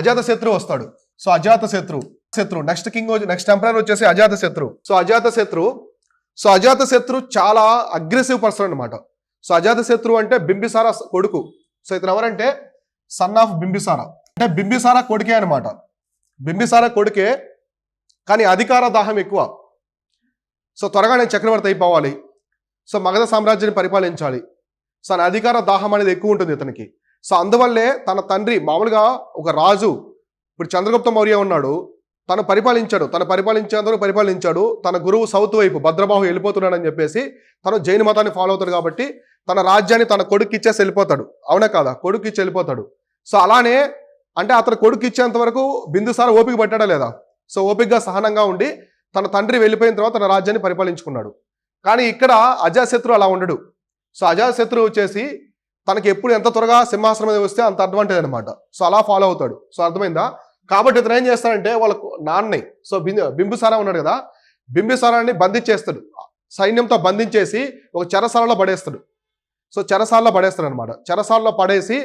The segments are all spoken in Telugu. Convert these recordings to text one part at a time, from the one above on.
అజాతశత్రు వస్తాడు. So Ajatashatru next king, next emperor వచ్చేసి అజాతశత్రు. సో అజాతశత్రు చాలా అగ్రెసివ్ పర్సన్ అనమాట. సో అజాతశత్రు అంటే బింబిసార కొడుకు. సో ఇతను ఎవరంటే సన్ ఆఫ్ బింబిసార, అంటే బింబిసార కొడుకే అనమాట. బింబిసార కొడుకే, కానీ అధికార దాహం ఎక్కువ. సో త్వరగా నేను చక్రవర్తి అయిపోవాలి, సో మగధ సామ్రాజ్యాన్ని పరిపాలించాలి. సో అధికార దాహం అనేది ఎక్కువ ఉంటుంది ఇతనికి. సో అందువల్లే తన తండ్రి, మామూలుగా ఒక రాజు, ఇప్పుడు చంద్రగుప్త మౌర్య ఉన్నాడు, తను పరిపాలించేంతవరకు పరిపాలించాడు. తన గురువు సౌత్ వైపు భద్రబాహు వెళ్ళిపోతున్నాడని చెప్పేసి తను జైన మతాన్ని ఫాలో అవుతాడు. కాబట్టి తన రాజ్యాన్ని తన కొడుకు ఇచ్చేసి వెళ్ళిపోతాడు. అవునా కాదా? కొడుకు ఇచ్చి వెళ్ళిపోతాడు. సో అలానే అంటే అతను కొడుకు ఇచ్చేంత వరకు బిందుసార ఓపిక పట్టాడా లేదా? సో ఓపికగా సహనంగా ఉండి తన తండ్రి వెళ్ళిపోయిన తర్వాత తన రాజ్యాన్ని పరిపాలించుకున్నాడు. కానీ ఇక్కడ అజాతశత్రు అలా ఉండడు. సో అజాతశత్రు వచ్చేసి తనకి ఎప్పుడు ఎంత త్వరగా సింహాసనం మీద వస్తే అంత అడ్వాంటేజ్ అనమాట. సో అలా ఫాలో అవుతాడు. సో అర్థమైందా? కాబట్టి ఇతను ఏం చేస్తాడంటే వాళ్ళ నాన్నని, సో బింబిసార ఉన్నాడు కదా, బింబిసారాన్ని బంధించేస్తాడు. సైన్యంతో బంధించేసి ఒక చెరసాలలో పడేస్తాడు. సో చెరసాలలో పడేస్తాడు అనమాట. చెరసాలలో పడేసి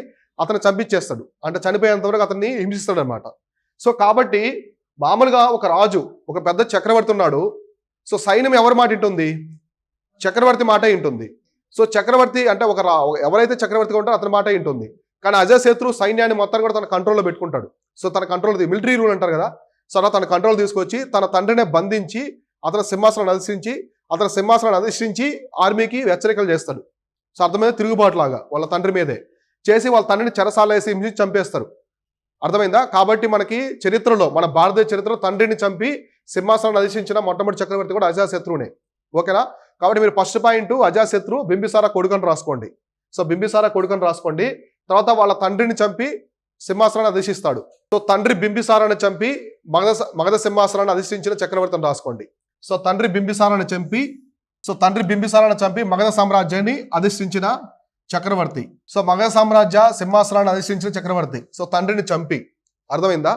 అతను చంపించేస్తాడు. అంటే చనిపోయేంత వరకు అతన్ని హింసిస్తాడు అనమాట. సో కాబట్టి మామూలుగా ఒక రాజు, ఒక పెద్ద చక్రవర్తి ఉన్నాడు. సో సైన్యం ఎవరి మాట వింటుంది? చక్రవర్తి మాట వింటుంది. సో చక్రవర్తి అంటే ఎవరైతే చక్రవర్తిగా ఉంటారో అతని మాట వింటుంది. కానీ అజాతశత్రు సైన్యాన్ని మొత్తం కూడా తన కంట్రోల్లో పెట్టుకుంటాడు. సో తన కంట్రోల్, మిలిటరీ రూల్ అంటారు కదా, సో అలా తన కంట్రోల్ తీసుకొచ్చి తన తండ్రిని బంధించి అతని సింహాసనాన్ని అధిష్ఠించి ఆర్మీకి హెచ్చరికలు చేస్తాడు. సో అర్థమైందా? తిరుగుబాటు లాగా వాళ్ళ తండ్రి మీదే చేసి వాళ్ళ తండ్రిని చెరసాల వేసి హింసించి చంపేస్తారు. అర్థమైందా? కాబట్టి మనకి చరిత్రలో, మన భారతదేశ చరిత్రలో తండ్రిని చంపి సింహాసనాన్ని అధిష్ఠించిన మొట్టమొదటి చక్రవర్తి కూడా అజాతశత్రువునే. ఓకేనా? కాబట్టి మీరు ఫస్ట్ పాయింట్ అజాతశత్రు బింబిసార కొడుకుని రాసుకోండి. సో బింబిసార కొడుకుని రాసుకోండి. తర్వాత వాళ్ళ తండ్రిని చంపి సింహాసనాన్ని అధిష్ఠిస్తాడు. సో తండ్రి బింబిసారాన్ని చంపి మగధ సింహాసనాన్ని అధిష్ఠించిన చక్రవర్తిని రాసుకోండి. సో తండ్రి బింబిసారాన్ని చంపి మగధ సామ్రాజ్యాన్ని అధిష్ఠించిన చక్రవర్తి. సో మగధ సామ్రాజ్య సింహాసనాన్ని అధిష్ఠించిన చక్రవర్తి. సో తండ్రిని చంపి. అర్థమైందా?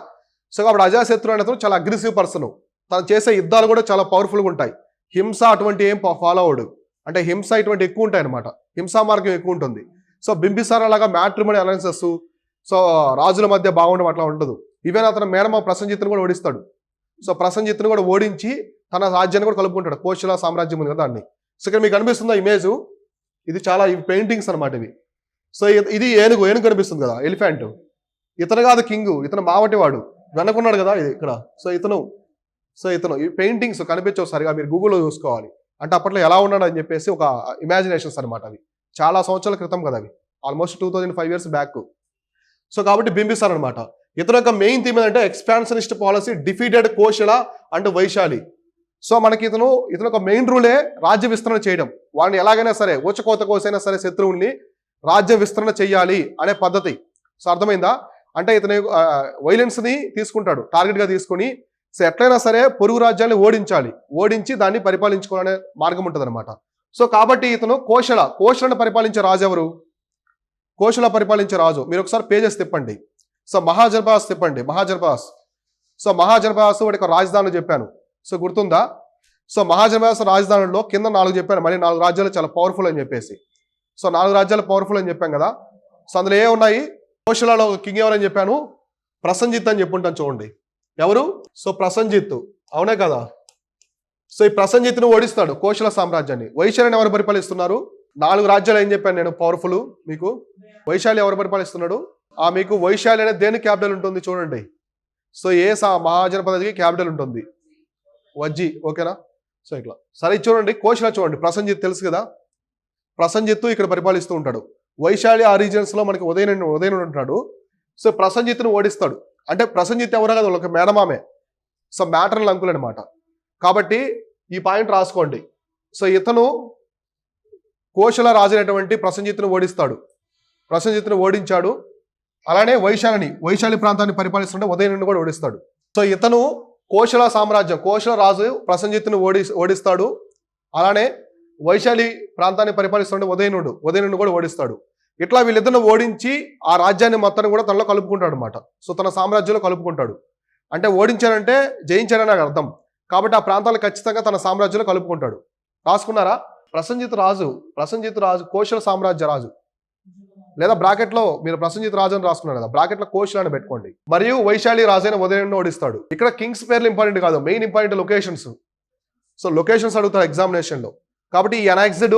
సో కాబట్టి అజాతశత్రు అనేది చాలా అగ్రెసివ్ పర్సన్. తను చేసే యుద్ధాలు కూడా చాలా పవర్ఫుల్గా ఉంటాయి. హింస అటువంటి ఏం ఫాలో అవడు. అంటే హింస ఇటువంటి ఎక్కువ ఉంటాయి అనమాట. హింసా మార్గం ఎక్కువ ఉంటుంది. సో బింబిసార లాగా మ్యాట్రిమోనీ అలయన్సెస్, సో రాజుల మధ్య బాగుండడం అట్లా ఉండదు. ఈవెన్ అతను మేనమా ప్రసంజిత్తును కూడా ఓడిస్తాడు. సో ప్రసంజిత్తును కూడా ఓడించి తన రాజ్యాన్ని కూడా కలుపుకుంటాడు. కోశల సామ్రాజ్యం ఉంది కదా దాన్ని. సో ఇక్కడ మీకు కనిపిస్తుందా ఇమేజ్? ఇది చాలా పెయింటింగ్స్ అనమాట ఇవి. సో ఇది ఏనుగు కనిపిస్తుంది కదా, ఎలిఫెంట్. ఇతను కాదు కింగ్, ఇతను మావటివాడు వెనకున్నాడు కదా ఇది ఇక్కడ. సో ఇతను ఈ పెయింటింగ్స్ కనిపించవు సరిగా, మీరు గూగుల్లో చూసుకోవాలి. అంటే అప్పట్లో ఎలా ఉన్నాడు అని చెప్పేసి ఒక ఇమాజినేషన్స్ అనమాట. అవి చాలా సంవత్సరాల క్రితం కదా, అవి ఆల్మోస్ట్ 2005 years బ్యాక్. సో కాబట్టి బింబిసార్ అనమాట. ఇతను యొక్క మెయిన్ థీమ్ ఏంటంటే expansionist policy, defeated Kosala and Vaishali. So మనకి ఇతను ఒక మెయిన్ రూలే రాజ్య విస్తరణ చేయడం. వాడిని ఎలాగైనా సరే ఊచకోత కోసైనా సరే శత్రువుల్ని రాజ్య విస్తరణ చెయ్యాలి అనే పద్ధతి. సో అర్థమైందా? అంటే ఇతను వైలెన్స్ని తీసుకుంటాడు టార్గెట్గా తీసుకుని. సో ఎట్లయినా సరే పొరుగు రాజ్యాన్ని ఓడించి దాన్ని పరిపాలించుకోవాలనే మార్గం ఉంటుంది అనమాట. సో కాబట్టి ఇతను కోశలను పరిపాలించే రాజు ఎవరు? కోశల పరిపాలించే రాజు. మీరు ఒకసారి పేజెస్ తిప్పండి. సో మహాజనపాస్ తిప్పండి. సో మహాజనపాస్ వాడి యొక్క రాజధానులు చెప్పాను. సో గుర్తుందా? సో మహాజనపాస్ రాజధానుల్లో కింద 4 చెప్పాను, మరి 4 రాజ్యాలు చాలా పవర్ఫుల్ అని చెప్పేసి. సో 4 రాజ్యాలు పవర్ఫుల్ అని చెప్పాం కదా. సో అందులో ఏ ఉన్నాయి? కోశలలో కింగ్ ఎవరని చెప్పాను? ప్రసంజిత్ అని చెప్పుంటాను చూడండి. ఎవరు? సో ప్రసంజిత్, అవునే కదా. సో ఈ ప్రసంజిత్ను ఓడిస్తాడు కోశల సామ్రాజ్యాన్ని. వైశాలిని ఎవరు పరిపాలిస్తున్నారు? 4 రాజ్యాలు ఏం చెప్పాను నేను పవర్ఫుల్ మీకు. వైశాలి ఎవరు పరిపాలిస్తున్నాడు? మీకు వైశాలి అనేది దేనికి క్యాపిటల్ ఉంటుంది చూడండి. సో ఏ మహాజనపదకి క్యాపిటల్ ఉంటుంది? వజ్జి. ఓకేనా? సో ఇట్లా సరే చూడండి. కోశల చూడండి, ప్రసంజిత్ తెలుసు కదా. ప్రసంజిత్ ఇక్కడ పరిపాలిస్తూ ఉంటాడు. వైశాలి ఆ రీజియన్స్ లో మనకి ఉదయనుడు ఉంటాడు. సో ప్రసంజిత్ను ఓడిస్తాడు. అంటే ప్రసంజిత్ ఎవరో కదా, వాళ్ళకి మేనమామే. సో మ్యాటర్నల్ అంకుల్ అనమాట. కాబట్టి ఈ పాయింట్ రాసుకోండి. సో ఇతను కోశల రాజు అయినటువంటి ప్రసంజిత్ను ఓడించాడు. అలానే వైశాలి ప్రాంతాన్ని పరిపాలిస్తుంటే ఉదయనుడిని కూడా ఓడిస్తాడు. సో ఇతను కోశల రాజు ప్రసంజిత్ను ఓడిస్తాడు. అలానే వైశాలి ప్రాంతాన్ని పరిపాలిస్తుంటే ఉదయనుడిని కూడా ఓడిస్తాడు. ఇట్లా వీళ్ళిద్దరిని ఓడించి ఆ రాజ్యాన్ని మొత్తాన్ని కూడా తనలో కలుపుకుంటాడు అనమాట. సో తన సామ్రాజ్యంలో కలుపుకుంటాడు. అంటే ఓడించాడంటే జయించాడని అర్థం. కాబట్టి ఆ ప్రాంతాలు ఖచ్చితంగా తన సామ్రాజ్యంలో కలుపుకుంటాడు. రాసుకున్నారా? ప్రసంజిత్ రాజు కోశల సామ్రాజ్య రాజు. లేదా బ్రాకెట్ లో మీరు ప్రసంజిత్ రాజు అని రాసుకున్నారు కదా, బ్రాకెట్ లో కోశల అని పెట్టుకోండి. మరియు వైశాలి రాజైన ఉదయం ఓడిస్తాడు. ఇక్కడ కింగ్స్ పేర్లు ఇంపార్టెంట్ కాదు, main important locations. So locations అడుగుతారు ఎగ్జామినేషన్ లో. కాబట్టి ఈ అనెక్స్డ్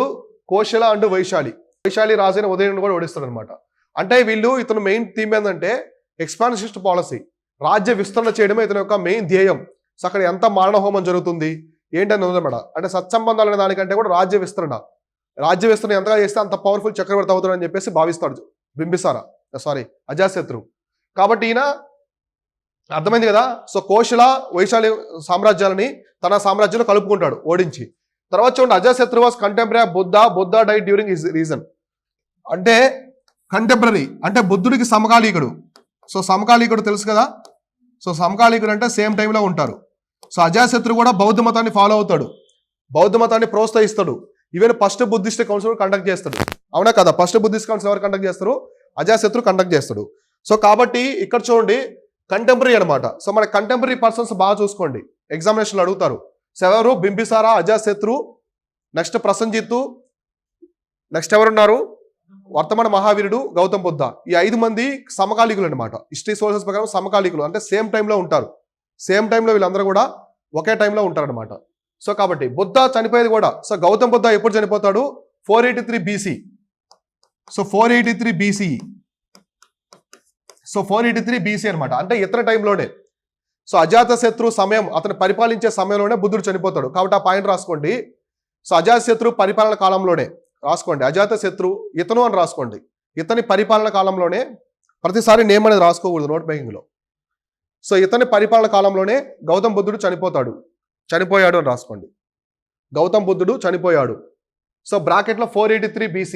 కోశల అండ్ వైశాలి, వైశాలి రాజైన ఉదయం కూడా ఓడిస్తాడు అనమాట. అంటే వీళ్ళు ఇతను మెయిన్ థీమ్ ఏంటంటే ఎక్స్పాన్షనిస్ట్ పాలసీ, రాజ్య విస్తరణ చేయడమే ఇతని యొక్క మెయిన్ ధ్యేయం. సో అక్కడ ఎంత మారణ హోమం జరుగుతుంది ఏంటని ఉందన్నమాట. అంటే సత్సంబంధాలు అనే దానికంటే కూడా రాజ్య విస్తరణ ఎంతగా చేస్తే అంత పవర్ఫుల్ చక్రవర్తి అవుతాడని చెప్పేసి భావిస్తాడు అజాతశత్రు. కాబట్టి ఈయన అర్థమైంది కదా. సో కోశల వైశాలి సామ్రాజ్యాలని తన సామ్రాజ్యంలో కలుపుకుంటాడు ఓడించి. తర్వాత చూడండి, Ajatashatru was contemporary Buddha died during his reason. అంటే కంటెంపరీ అంటే బుద్ధుడికి సమకాలీకుడు. సో సమకాలీకుడు తెలుసు కదా. సో సమకాలీకుడు అంటే సేమ్ టైంలో ఉంటారు. సో అజాతశత్రు కూడా బౌద్ధ మతాన్ని ఫాలో అవుతాడు, బౌద్ధ మతాన్ని ప్రోత్సహిస్తాడు. Even first Buddhist council conduct చేస్తాడు, అవునా కదా. ఫస్ట్ బుద్ధిస్ట్ కౌన్సిల్ ఎవరు కండక్ట్ చేస్తారు? అజాతశత్రు కండక్ట్ చేస్తాడు. సో కాబట్టి ఇక్కడ చూడండి కంటెంపరీ అనమాట. సో మన కంటెంపరీ పర్సన్స్ బాగా చూసుకోండి, ఎగ్జామినేషన్లో అడుగుతారు. సో ఎవరు? బింబిసార, అజాతశత్రు, నెక్స్ట్ ప్రసంజిత్తు, నెక్స్ట్ ఎవరున్నారు? వర్తమాన మహావీరుడు, గౌతమ్ బుద్ధ. ఈ 5 మంది సమకాలీకులు అనమాట. హిస్టరీ సోర్సెస్ ప్రకారం సమకాలీకులు అంటే సేమ్ టైంలో ఉంటారు. సేమ్ టైంలో వీళ్ళందరూ కూడా ఒకే టైంలో ఉంటారనమాట. సో కాబట్టి బుద్ధ చనిపోయేది కూడా, సో గౌతమ్ బుద్ధ ఎప్పుడు చనిపోతాడు? 483 BC. So 483 BC. So 483 BC అనమాట. అంటే ఇతర టైంలోనే. సో అజాతశత్రు సమయం, అతను పరిపాలించే సమయంలోనే బుద్ధుడు చనిపోతాడు. కాబట్టి ఆ పాయింట్ రాసుకోండి. సో అజాతశత్రు పరిపాలన కాలంలోనే రాసుకోండి. అజాతశత్రు ఇతను అని రాసుకోండి. ఇతని పరిపాలన కాలంలోనే, ప్రతిసారి నేమ్ అనేది రాసుకోకూడదు నోట్ మేకింగ్లో. సో ఇతని పరిపాలన కాలంలోనే గౌతమ్ బుద్ధుడు చనిపోయాడు అని రాసుకోండి. గౌతమ్ బుద్ధుడు చనిపోయాడు. సో బ్రాకెట్లో 483 BC.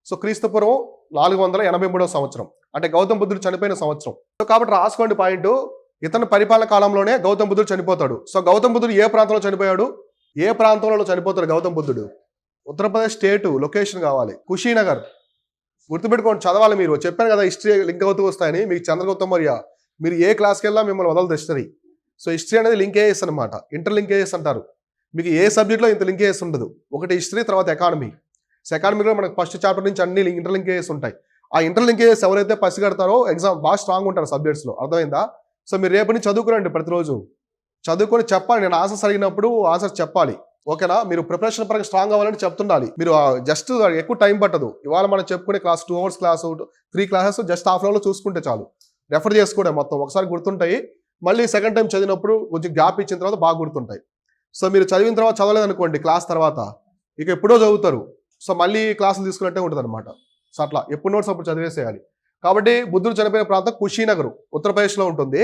సో క్రీస్తుపూర్వం 483వ సంవత్సరం, అంటే గౌతమ్ బుద్ధుడు చనిపోయిన సంవత్సరం. సో కాబట్టి రాసుకోండి పాయింట్, ఇతని పరిపాలన కాలంలోనే గౌతమ్ బుద్ధుడు చనిపోతాడు. సో గౌతమ్ బుద్ధుడు ఏ ప్రాంతంలో చనిపోయాడు? ఏ ప్రాంతంలో చనిపోతాడు గౌతమ్ బుద్ధుడు? ఉత్తరప్రదేశ్ స్టేటు, లొకేషన్ కావాలి, కుషీనగర్. గుర్తుపెట్టుకోండి, చదవాలి. మీరు చెప్పాను కదా హిస్టరీ లింక్ అవుతూ వస్తాయని. మీకు చంద్రగుప్త మౌర్య మీరు ఏ క్లాస్కి వెళ్ళినా మిమ్మల్ని వదలదు హిస్టరీ. సో హిస్టరీ అనేది లింకేజెస్ అనమాట, ఇంటర్ లింకేజెస్ అంటారు. మీకు ఏ సబ్జెక్ట్లో ఇంత లింకేజెస్ ఉండదు. ఒకటి హిస్టరీ, తర్వాత ఎకానమీ. సో ఎకానమీలో మనకు ఫస్ట్ చాప్టర్ నుంచి అన్ని ఇంటర్ లింకేజెస్ ఉంటాయి. ఆ ఇంటర్ లింకేజెస్ ఎవరైతే పసిగడతారో ఎగ్జామ్ బాగా స్ట్రాంగ్ ఉంటారు సబ్జెక్ట్స్లో, అర్థమైందా. సో మీరు రేపు నుంచి చదువుకురండి, ప్రతిరోజు చదువుకొని చెప్పాలి. నేను ఆన్సర్స్ అడిగినప్పుడు ఆన్సర్స్ చెప్పాలి, ఓకేనా. మీరు ప్రిపరేషన్ పరంగా స్ట్రాంగ్ అవ్వాలని చెప్తుండాలి. మీరు జస్ట్ ఎక్కువ టైం పట్టదు. ఇవాళ మనం చెప్పుకునే class 2 hours class, 3 classes just half అవర్లో చూసుకుంటే చాలు. రెఫర్ చేసుకోవడం మొత్తం ఒకసారి గుర్తుంటాయి. మళ్ళీ సెకండ్ టైం చదివినప్పుడు కొంచెం గ్యాప్ ఇచ్చిన తర్వాత బాగా గుర్తుంటాయి. సో మీరు చదివిన తర్వాత చదవలేదు అనుకోండి క్లాస్ తర్వాత, ఇక ఎప్పుడో చదువుతారు. సో మళ్ళీ క్లాసులు తీసుకున్నట్టే ఉంటుంది అనమాట. సో అట్లా ఎప్పుడు నోట్స్ అప్పుడు చదివేసేయాలి. కాబట్టి బుద్ధుడు చనిపోయిన ప్రాంతం కుషీనగర్, ఉత్తరప్రదేశ్లో ఉంటుంది.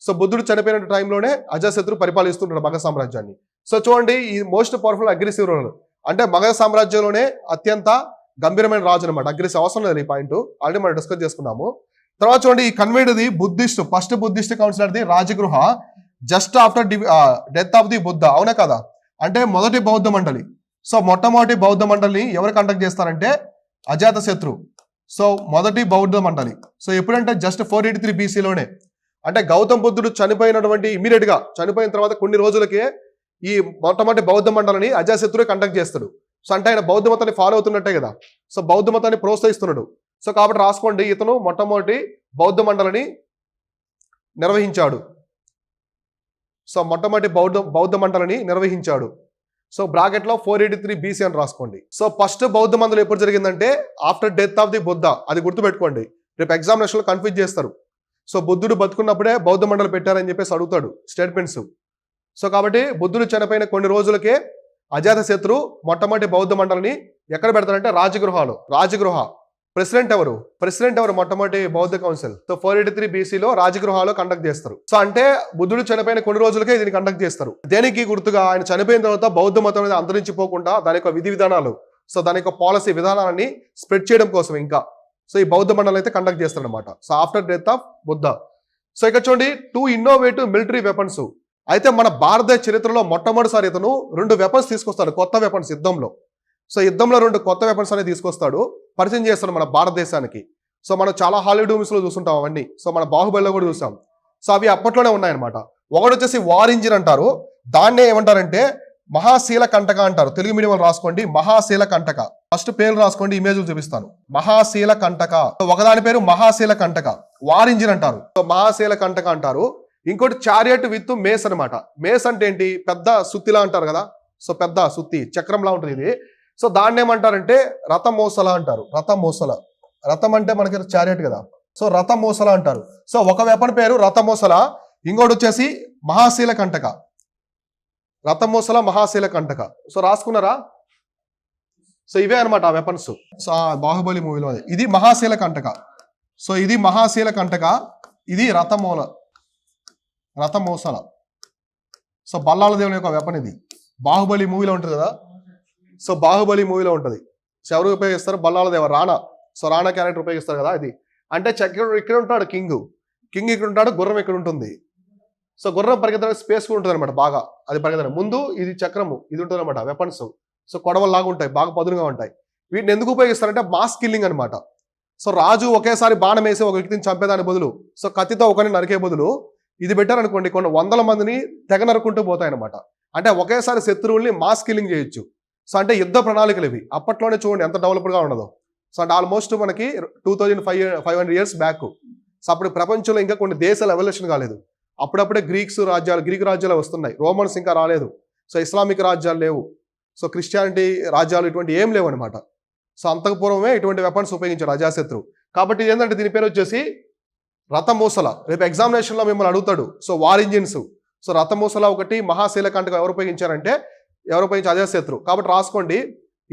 సో బుద్ధుడు చనిపోయిన టైంలోనే అజాతశత్రు పరిపాలిస్తుంటాడు మగధ సామ్రాజ్యాన్ని. సో చూడండి, ఈ మోస్ట్ పవర్ఫుల్ అగ్రెసివ్ రూలర్, అంటే మగధ సామ్రాజ్యంలోనే అత్యంత గంభీరమైన రాజు అనమాట. అగ్రెసివ్ అవసరం లేదు, ఈ పాయింట్ ఆల్రెడీ మనం డిస్కస్ చేసుకున్నాము. తర్వాత చూడండి, ఈ కన్వేడ్ది బుద్ధిస్ట్, ఫస్ట్ బుద్ధిస్ట్ కౌన్సిలర్ది Rajagriha, just after death of the Buddha, అవునా కదా. అంటే మొదటి బౌద్ధ మండలి. సో మొట్టమొదటి బౌద్ధ మండలిని ఎవరు కండక్ట్ చేస్తారంటే అజాతశత్రు. సో మొదటి బౌద్ధ మండలి. సో ఎప్పుడంటే జస్ట్ 483 BCలోనే. అంటే గౌతమ్ బుద్ధుడు చనిపోయినటువంటి ఇమీడియట్ గా చనిపోయిన తర్వాత కొన్ని రోజులకే ఈ మొట్టమొదటి బౌద్ధ మండలిని అజాతశత్రువే కండక్ట్ చేస్తాడు. సో అంటే ఆయన బౌద్ధ మతాన్ని ఫాలో అవుతున్నట్టే కదా. సో బౌద్ధ మతాన్ని ప్రోత్సహిస్తున్నాడు. సో కాబట్టి రాసుకోండి, ఇతను మొట్టమొదటి బౌద్ధ మండలిని నిర్వహించాడు. సో మొట్టమొదటి బౌద్ధ మండలిని నిర్వహించాడు. సో బ్రాకెట్లో 483 BC అని రాసుకోండి. సో ఫస్ట్ బౌద్ధ మండలి ఎప్పుడు జరిగిందంటే after death of the Buddha. అది గుర్తుపెట్టుకోండి, రేపు ఎగ్జామినేషన్లో కన్ఫ్యూజ్ చేస్తారు. సో బుద్ధుడు బతుకున్నప్పుడే బౌద్ధ మండలి పెట్టారని చెప్పేసి అడుగుతాడు స్టేట్మెంట్స్. సో కాబట్టి బుద్ధుడు చనిపోయిన కొన్ని రోజులకే అజాతశత్రు మొట్టమొదటి బౌద్ధ మండలిని ఎక్కడ పెడతారంటే రాజగృహ. ప్రెసిడెంట్ ఎవరు మొట్టమొదటి బౌద్ధ కౌన్సిల్. సో 483 BCలో రాజగృహలో కండక్ట్ చేస్తారు. సో అంటే బుద్ధుడు చనిపోయిన కొన్ని రోజులకే దీన్ని కండక్ట్ చేస్తారు. దేనికి గుర్తుగా? ఆయన చనిపోయిన తర్వాత బౌద్ధ మతం అనేది అంతరించిపోకుండా దాని యొక్క విధి విధానాలు, సో దాని యొక్క పాలసీ విధానాలని స్ప్రెడ్ చేయడం కోసం ఇంకా సో ఈ బౌద్ధ మండలి అయితే కండక్ట్ చేస్తారనమాట. So after death of Buddha. So ఇక్కడ చూడండి, 2 innovative మిలిటరీ వెపన్స్. అయితే మన భారతదేశ చరిత్రలో మొట్టమొదటిసారి ఇతను 2 వెపన్స్ తీసుకొస్తాడు, కొత్త వెపన్స్ యుద్ధంలో. సో యుద్ధంలో 2 కొత్త వెపన్స్ అనేది తీసుకొస్తాడు, పరిచయం చేస్తాడు మన భారతదేశానికి. సో మనం చాలా హాలీవుడ్ మూవీస్లో చూస్తుంటాం అవన్నీ. సో మన బాహుబలిలో కూడా చూసాం. సో అవి అప్పట్లోనే ఉన్నాయన్నమాట. ఒకటి వచ్చేసి వార్ ఇంజిన్ అంటారు, దాన్నే ఏమంటారంటే మహాశీల కంటక అంటారు. తెలుగు మీడియం వాళ్ళు రాసుకోండి, మహాశీల కంటక. ఫస్ట్ పేరు రాసుకోండి, ఇమేజ్లు చూపిస్తాను. మహాశీల కంటక, ఒకదాని పేరు మహాశీల కంటక, వార్ ఇంజిన్ అంటారు, మహాశీల కంటక అంటారు. ఇంకోటి చారియట్ విత్ మేస్ అనమాట. మేస్ అంటే ఏంటి, పెద్ద సుత్తిలా అంటారు కదా, సో పెద్ద సుత్తి చక్రంలా ఉంటుంది ఇది. సో దాన్ని ఏమంటారంటే రథమోసల అంటారు. రథమోసల, రథం అంటే మనకి చారియట్ కదా, సో రథమోసల అంటారు. సో ఒక వెపన్ పేరు రథమోసల, ఇంకోటి వచ్చేసి మహాశీల కంటక. రథమోసల, మహాశీల కంటక. సో రాసుకున్నారా? సో ఇవే అనమాట ఆ వెపన్స్. సో బాహుబలి మూవీలో ఇది మహాశీల కంటక. సో ఇది మహాశీల కంటక, ఇది రథమోసల. సో బల్లాల దేవుని యొక్క వెపన్ ఇది. బాహుబలి మూవీలో ఉంటుంది కదా, సో బాహుబలి మూవీలో ఉంటుంది. సో ఎవరు ఉపయోగిస్తారు? బల్లాల దేవ, రాణా. సో రాణా క్యారెక్టర్ ఉపయోగిస్తారు కదా ఇది. అంటే చక్రం ఇక్కడ ఉంటాడు, కింగ్ ఇక్కడ ఉంటాడు, గుర్రం ఇక్కడ ఉంటుంది. సో గుర్రం పరిగెత్తడానికి స్పేస్ కూడా ఉంటుంది అనమాట, బాగా అది పరిగెత్తడం. ముందు ఇది చక్రము, ఇది ఉంటుంది అనమాట వెపన్స్. సో కొడవల్లాగా ఉంటాయి, బాగా పదునుగా ఉంటాయి. వీటిని ఎందుకు ఉపయోగిస్తారంటే మాస్ కిల్లింగ్ అనమాట. సో రాజు ఒకేసారి బాణం వేసి ఒక వ్యక్తిని చంపేదాని బదులు, సో కత్తితో ఒకరిని నరికే బదులు ఇది పెట్టారనుకోండి, కొన్ని వందల మందిని తెగ నరుకుంటూ పోతాయన్నమాట. అంటే ఒకేసారి శత్రువుల్ని మాస్ కిల్లింగ్ చేయొచ్చు. సో అంటే యుద్ధ ప్రణాళికలు ఇవి. అప్పట్లోనే చూడండి ఎంత డెవలప్డ్గా ఉండదో. సో అంటే ఆల్మోస్ట్ మనకి 2500 years బ్యాక్. సో అప్పుడు ప్రపంచంలో ఇంకా కొన్ని దేశాలు ఎవల్యూషన్ కాలేదు. అప్పుడప్పుడే గ్రీక్ రాజ్యాలు వస్తున్నాయి. రోమన్స్ ఇంకా రాలేదు. సో ఇస్లామిక్ రాజ్యాలు లేవు. సో క్రిస్టియానిటీ రాజ్యాలు ఇటువంటి ఏం లేవు అనమాట. సో అంతకు పూర్వమే ఇటువంటి వెపన్స్ ఉపయోగించాడు అజాశత్రు. కాబట్టి ఏంటంటే దీని పేరు వచ్చేసి రథమూసల. రేపు ఎగ్జామినేషన్లో మిమ్మల్ని అడుగుతాడు. So war engines. సో రథమూసల ఒకటి, మహాశీల కంటక ఎవరు ఉపయోగించారంటే అజాశత్రు. కాబట్టి రాసుకోండి,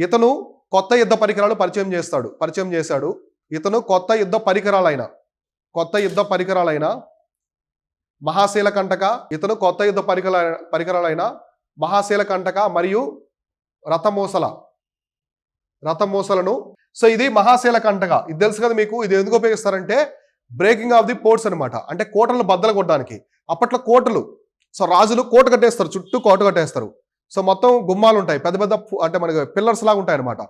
ఇతను కొత్త యుద్ధ పరికరాలు పరిచయం చేశాడు. ఇతను కొత్త యుద్ధ పరికరాలైన మహాశీల కంటక, ఇతను కొత్త యుద్ధ పరికరాలైన మహాశీల కంటక మరియు రథమూసలను. సో ఇది మహాశీల కంటక. ఇది తెలుసు కదా మీకు. ఇది ఎందుకు ఉపయోగిస్తారంటే బ్రేకింగ్ ఆఫ్ ది పోర్ట్స్ అనమాట. అంటే కోటలను బద్దలు కొట్టడానికి. అప్పట్లో కోటలు, సో రాజులు కోట కట్టేస్తారు, చుట్టూ కోట కట్టేస్తారు. సో మొత్తం గుమ్మాలు ఉంటాయి, పెద్ద పెద్ద అంటే మనకి పిల్లర్స్ లాగా ఉంటాయి అనమాట.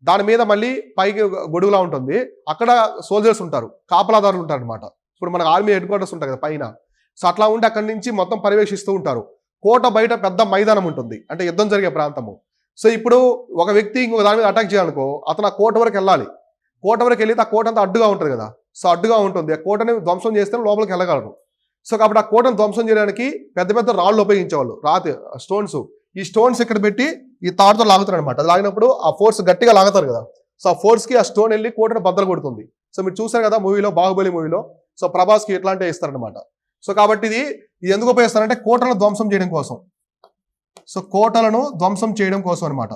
దాని మీద మళ్ళీ పైకి గొడుగులా ఉంటుంది. అక్కడ సోల్జర్స్ ఉంటారు, కాపలాదారులు ఉంటారు అనమాట. ఇప్పుడు మనకు ఆర్మీ హెడ్ క్వార్టర్స్ ఉంటాయి కదా పైన. సో అట్లా ఉండి అక్కడి నుంచి మొత్తం పర్యవేక్షిస్తూ ఉంటారు. కోట బయట పెద్ద మైదానం ఉంటుంది, అంటే యుద్ధం జరిగే ప్రాంతము. సో ఇప్పుడు ఒక వ్యక్తి ఇంకొక దాని మీద అటాక్ చేయాలనుకో, అతను ఆ కోట వరకు వెళ్ళాలి. కోట వరకు వెళ్ళి ఆ కోట అంతా అడ్డుగా ఉంటుంది కదా, సో అడ్డుగా ఉంటుంది. ఆ కోటని ధ్వంసం చేస్తే లోపలికి వెళ్ళగలరు. సో కాబట్టి ఆ కోటను ధ్వంసం చేయడానికి పెద్ద పెద్ద రాళ్ళు ఉపయోగించేవాళ్ళు, స్టోన్స్. ఈ స్టోన్స్ ఇక్కడ పెట్టి ఈ తాడుతో లాగుతారు అనమాట. అది లాగినప్పుడు ఆ ఫోర్స్ గట్టిగా లాగుతారు కదా, సో ఆ ఫోర్స్కి ఆ స్టోన్ వెళ్ళి కోటను బద్దలు కొడుతుంది. సో మీరు చూసారు కదా మూవీలో, బాహుబలి మూవీలో. సో ప్రభాస్కి ఎట్లాంటివి ఇస్తారనమాట. సో కాబట్టి ఇది ఎందుకు ఉపయోగిస్తారంటే కోటలను ధ్వంసం చేయడం కోసం. సో కోటలను ధ్వంసం చేయడం కోసం అనమాట.